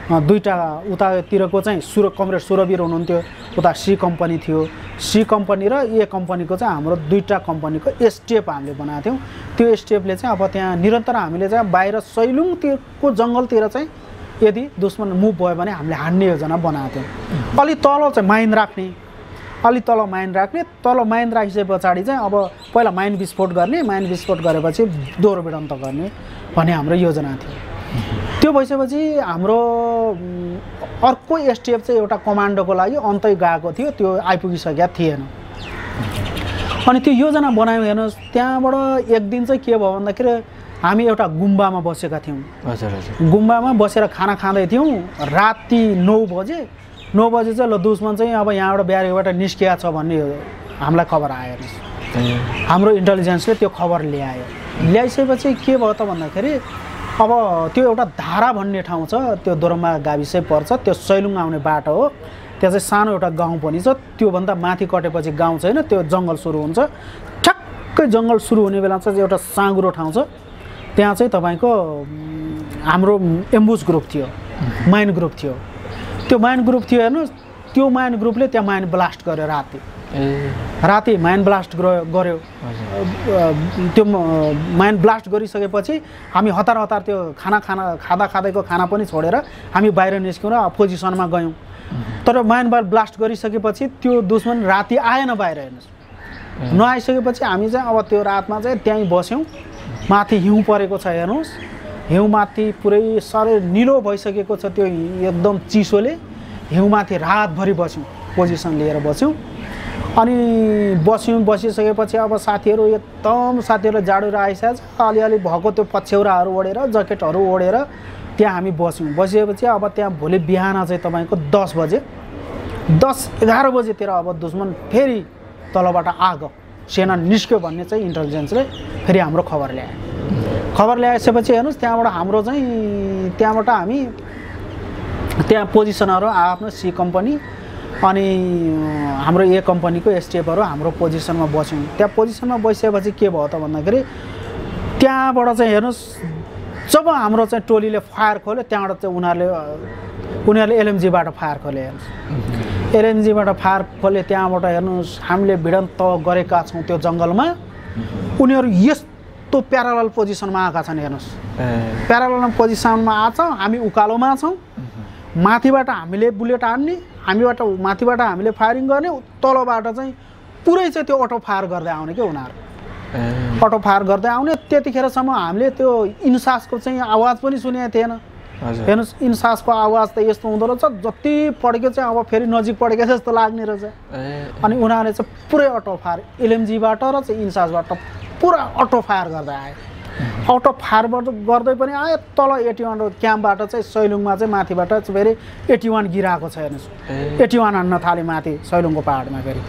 दुईवटा उतातिरको चाहिँ कमरेड सुरवीर हुनुहुन्थ्यो, उता सी कम्पनी थियो। सी कम्पनी र ए कम्पनीको चाहिँ हाम्रो दुईवटा कम्पनीको एसटिएफ हामीले बनाएको थियौँ। त्यो एसटिएफले चाहिँ अब त्यहाँ निरन्तर हामीले चाहिँ बाहिर सैलुङतिरको जङ्गलतिर चाहिँ यदि दुश्मन मुभ भयो भने हामीले हान्ने योजना बनाएको थियौँ। अलि तल चाहिँ माइन राख्ने, तल माइन राखिसके पछाडि चाहिँ अब पहिला माइन विस्फोट गर्ने, माइन विस्फोट गरेपछि दोहोरो भिडन्त गर्ने भन्ने हाम्रो योजना थियो। त्यो भइसकेपछि हाम्रो अर्को एसटिएफ चाहिँ एउटा कमान्डोको लागि अन्तै गएको थियो, त्यो आइपुगिसकेका थिएन। अनि त्यो योजना बनायौँ। हेर्नुहोस् त्यहाँबाट एक दिन चाहिँ के भयो भन्दाखेरि हामी एउटा गुम्बामा बसेका थियौँ। गुम्बामा बसेर खाना खाँदै थियौँ। राति 9 बजे चाहिँ ल दुश्मन चाहिँ अब यहाँबाट ब्यारेकबाट निस्किया छ भन्ने हामीलाई खबर आयो। हाम्रो इन्टेलिजेन्सले त्यो खबर ल्याइसकेपछि के भयो त भन्दाखेरि अब त्यो एउटा धारा भन्ने ठाउँ छ, त्यो दोरम्बा गाविसै पर्छ, त्यो सैलुङ आउने बाटो हो। त्यहाँ चाहिँ सानो एउटा गाउँ पनि छ। त्योभन्दा माथि कटेपछि गाउँ छैन, त्यो जङ्गल सुरु हुन्छ। ठ्याक्कै जङ्गल सुरु हुने बेला चाहिँ एउटा साँगुरो ठाउँ छ, त्यहाँ चाहिँ तपाईँको हाम्रो एम्बुस ग्रुप थियो, माइन ग्रुप थियो। त्यो माइन ग्रुप थियो। हेर्नुहोस् त्यो माइन ग्रुपले त्यहाँ माइन ब्लास्ट गर्यो। राति माइन ब्लास्ट गर्यो। त्यो माइन ब्लास्ट गरिसकेपछि हामी हतार त्यो खाँदाको खाना पनि छोडेर हामी बाहिर निस्क्यौँ र पोजिसनमा गयौँ। तर माइन ब्लास्ट गरिसकेपछि त्यो दुश्मन राति आएन बाहिर। हेर्नुहोस् नआइसकेपछि हामी चाहिँ अब त्यो रातमा चाहिँ त्यहीँ बस्यौँ। माथि हिउँ परेको छ। हेर्नुहोस् हिउँ माथि पुरै साह्रै निलो भइसकेको छ, त्यो एकदम चिसोले हिउँमाथि रातभरि बस्यौँ, पोजिसन लिएर बस्यौँ। अनि बसिसकेपछि अब साथीहरू जाडो आइसकेको छ। अलिअलि भएको त्यो पछ्यौराहरू ओढेर, ज्याकेटहरू ओढेर त्यहाँ हामी बस्यौँ। बसेपछि अब त्यहाँ भोलि बिहान चाहिँ तपाईँको 10 बजे 10-11 बजेतिर अब दुश्मन फेरि तलबाट आगो सेना निस्क्यो भन्ने चाहिँ इन्टेलिजेन्सले फेरि हाम्रो खबर ल्यायो। खबर ल्याएपछि हेर्नुहोस् त्यहाँबाट हाम्रो चाहिँ त्यहाँबाट हामी त्यहाँ पोजिसनहरू आफ्नो सी कम्पनी अनि हाम्रो ए कम्पनीको एसटिएफहरू हाम्रो पोजिसनमा बस्यौँ। त्यहाँ पोजिसनमा बसिएपछि के भयो त भन्दाखेरि त्यहाँबाट चाहिँ हेर्नुहोस् जब हाम्रो चाहिँ टोलीले फायर खोल्यो त्यहाँबाट चाहिँ उनीहरूले एलएमजीबाट फायर खोले। हेर्नुहोस् एलएमजीबाट फायर खोले त्यहाँबाट हेर्नुहोस् हामीले भिडन्त गरेका छौँ त्यो जङ्गलमा। उनीहरू यस्तो प्यारालल पोजिसनमा आएका छन्। हेर्नुहोस् प्यारालल पोजिसनमा आछ, हामी उकालोमा छौँ, माथिबाट हामीले बुलेट हान्ने, माथिबाट हामीले फायरिङ गर्ने, तलबाट चाहिँ पुरै चाहिँ त्यो अटो फायर गर्दै आउने क्या उनीहरू। अटो फायर गर्दै आउने। त्यतिखेरसम्म हामीले त्यो इन्सासको चाहिँ आवाज पनि सुनेको थिएन। हेर्नुहोस् इन्सासको आवाज त यस्तो हुँदो रहेछ जति पढेको चाहिँ अब फेरि नजिक पढेको जस्तो लाग्ने रहेछ। अनि उनीहरूले चाहिँ पुरै अटो फायर एलएमजीबाट र चाहिँ इन्सासबाट पुरा अटो फायर गर्दै आए। अटो फायर गर्दै पनि आयो। तल 81 क्याम्पबाट चाहिँ सैलुङमा चाहिँ माथिबाट फेरि 81 गिराएको छ। हेर्नुहोस् 81 हान्न थाले माथि सैलुङको पाहाडमा। फेरि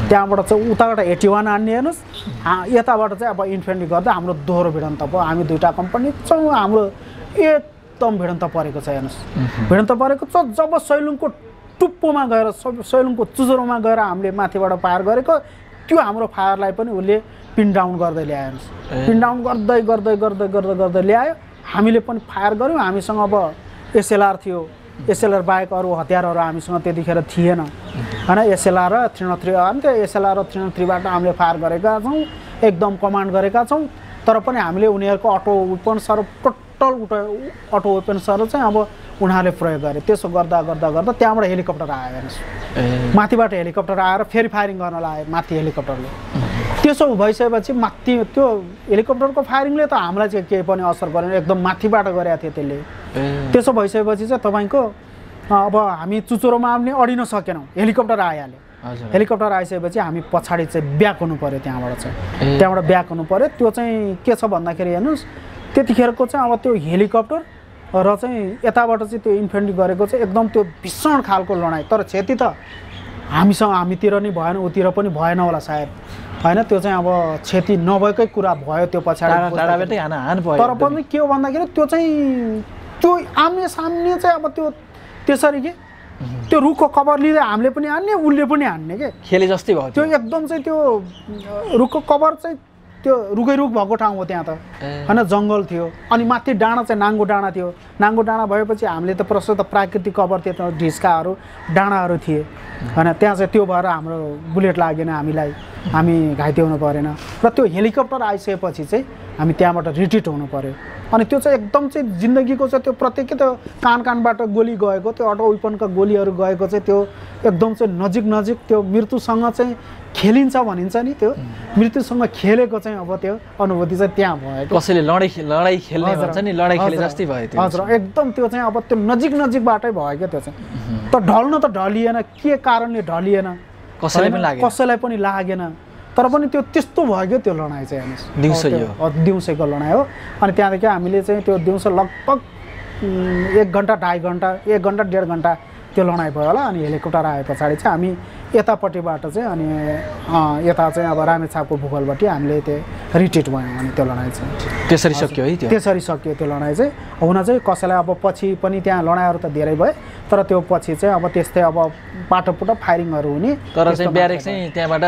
त्यहाँबाट चाहिँ उताबाट 81 हान्ने। हेर्नुहोस् यताबाट चाहिँ अब इन्फेन्ट्री गर्दा हाम्रो दोहोरो भिडन्त भयो। हामी दुईवटा कम्पनी छौँ, हाम्रो एकदम भिडन्त परेको छ। हेर्नुहोस् भिडन्त परेको छ। जब सैलुङको टुप्पोमा गएर सैलुङको चुचुरोमा गएर हामीले माथिबाट फायर गरेको त्यो हाम्रो फायरलाई पनि उसले पिन डाउन गर्दै ल्यायो। हेर्नुहोस् पिन डाउन गर्दै गर्दै गर्दै गर्दै गर्दै ल्यायो। हामीले पनि फायर गऱ्यौँ। हामीसँग अब एसएलआर थियो, एसएलआर बाहेक अरू हतियारहरू हामीसँग त्यतिखेर थिएन होइन। एसएलआर र 303 अनि त्यो एसएलआर र 303बाट हामीले फायर गरेका छौँ, एकदम कमान्ड गरेका छौँ। तर पनि हामीले उनीहरूको अटो वेपन्सहरू टोटल अटो वेपन्सहरू चाहिँ अब उनीहरूले प्रयोग गरे। त्यसो गर्दा गर्दा गर्दा त्यहाँबाट हेलिकप्टर आयो। हेर्नुहोस् माथिबाट हेलिकप्टर आएर फेरि फायरिङ गर्न लाग्यो माथि हेलिकप्टरले। त्यसो भइसकेपछि माथि त्यो हेलिकप्टरको फायरिङले त हामीलाई चाहिँ केही पनि असर गरेन, एकदम माथिबाट गरेको थियो त्यसले। त्यसो भइसकेपछि चाहिँ तपाईँको अब हामी चुचुरोमा आउने अडिन सकेनौँ, हेलिकप्टर आइहाल्यो। हेलिकप्टर आइसकेपछि हामी पछाडि चाहिँ ब्याक हुनु पऱ्यो। त्यहाँबाट ब्याक हुनु पऱ्यो। त्यो चाहिँ के छ भन्दाखेरि हेर्नुहोस् त्यतिखेरको चाहिँ अब त्यो हेलिकप्टर र चाहिँ यताबाट चाहिँ त्यो इन्फेन्ट्री गरेको चाहिँ एकदम त्यो भीषण खालको लडाइँ। तर क्षति त हामीतिर नै भएन, उतिर पनि भएन होला सायद होइन। त्यो चाहिँ अब क्षति नभएकै कुरा भयो त्यो पछाडि। तर पनि के हो भन्दाखेरि त्यो चाहिँ त्यो आम्ने सामने चाहिँ अब त्यो त्यसरी के त्यो रुखको कभर लिँदै हामीले पनि हान्ने, उसले पनि हान्ने के खेले जस्तै भयो। त्यो एकदम चाहिँ त्यो रुखको कभर चाहिँ त्यो रुखै रुख भएको ठाउँ हो त्यहाँ त होइन, जङ्गल थियो। अनि माथि डाँडा चाहिँ नाङ्गो डाँडा थियो। नाङ्गो डाँडा भएपछि हामीले त प्रशस्त प्राकृतिक कभर थियो, त ढिस्काहरू डाँडाहरू थिए होइन। त्यहाँ चाहिँ त्यो भएर हाम्रो बुलेट लागेन हामीलाई, हामी घाइते हुनु परेन। र त्यो हेलिकप्टर आइसकेपछि चाहिँ हामी त्यहाँबाट रिट्रिट हुनु पऱ्यो। अनि त्यो चाहिँ एकदम चाहिँ जिन्दगीको चाहिँ त्यो प्रत्येक त्यो कानबाट गोली गएको, त्यो अटो वेपनका गोलीहरू गएको चाहिँ त्यो एकदम चाहिँ नजिक नजिक त्यो मृत्युसँग चाहिँ खेलिन्छ भनिन्छ नि, त्यो मृत्युसँग खेलेको चाहिँ अब त्यो अनुभूति चाहिँ त्यहाँ भयो। कसैले लडाइँ खेल्ने भन्छ नि, लडाइँ खेले जस्तै भयो त्यो। हजुर एकदम त्यो चाहिँ अब त्यो नजिक नजिकबाटै भयो क्या त्यो चाहिँ। त ढल्न त ढलिएन, के कारणले ढलिएन कसैलाई पनि लागेन। तर पनि त्यो त्यस्तो भयो क्या त्यो लडाइँ चाहिँ। हेर्नुहोस् दिउँसोको लडाइँ हो। अनि त्यहाँदेखि हामीले चाहिँ त्यो दिउँसो लगभग 1 घन्टा 2.5 घन्टा 1 घन्टा 1.5 घन्टा त्यो लडाइँ भयो होला। अनि हेलिकप्टर आए पछाडि चाहिँ हामी यतापट्टिबाट चाहिँ अनि यता चाहिँ अब रामेछापको भूगोलबाट हामीले त्यो रिट्रिट भयौँ। अनि त्यो लडाइँ चाहिँ त्यसरी सक्यो है। त्यसरी सक्यो त्यो लडाइँ चाहिँ। हुन चाहिँ कसैलाई अब पछि पनि त्यहाँ लडाइँहरू त धेरै भए, तर त्यो पछि चाहिँ अब त्यस्तै अब पाटोपुटो फायरिङहरू हुने। तर चाहिँ ब्यारेक चाहिँ त्यहाँबाट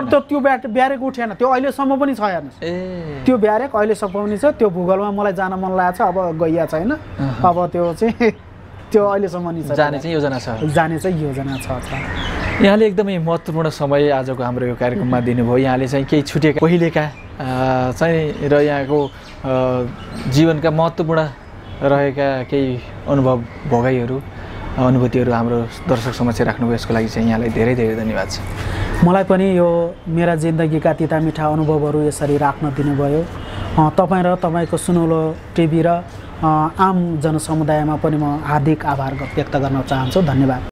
त त्यो ब्यारेक उठेन, त्यो अहिलेसम्म पनि छ। हेर्नुहोस् त्यो ब्यारेक अहिलेसम्म पनि छ। त्यो भूगोलमा मलाई जान मन लागेको छ, अब गइया छैन। अब त्यो चाहिँ त्यो अहिलेसम्म नि जाने चाहिँ योजना छ, यहाँले एकदमै महत्त्वपूर्ण समय आजको हाम्रो यो कार्यक्रममा दिनुभयो। यहाँले चाहिँ केही छुटेका पहिलेका चाहिँ र यहाँको जीवनका महत्त्वपूर्ण रहेका केही अनुभव भोगाइहरू अनुभूतिहरू हाम्रो दर्शक समक्ष राख्नुभयो, यसको लागि चाहिँ यहाँलाई धेरै धेरै धन्यवाद छ। मलाई पनि यो मेरा जिन्दगीका तिता मिठा अनुभवहरू यसरी राख्न दिनुभयो। तपाईँ र तपाईँको सुनौलो टिभी र आम जनसमुदायमा पनि म हार्दिक आभार व्यक्त गर्न चाहन्छु। धन्यवाद।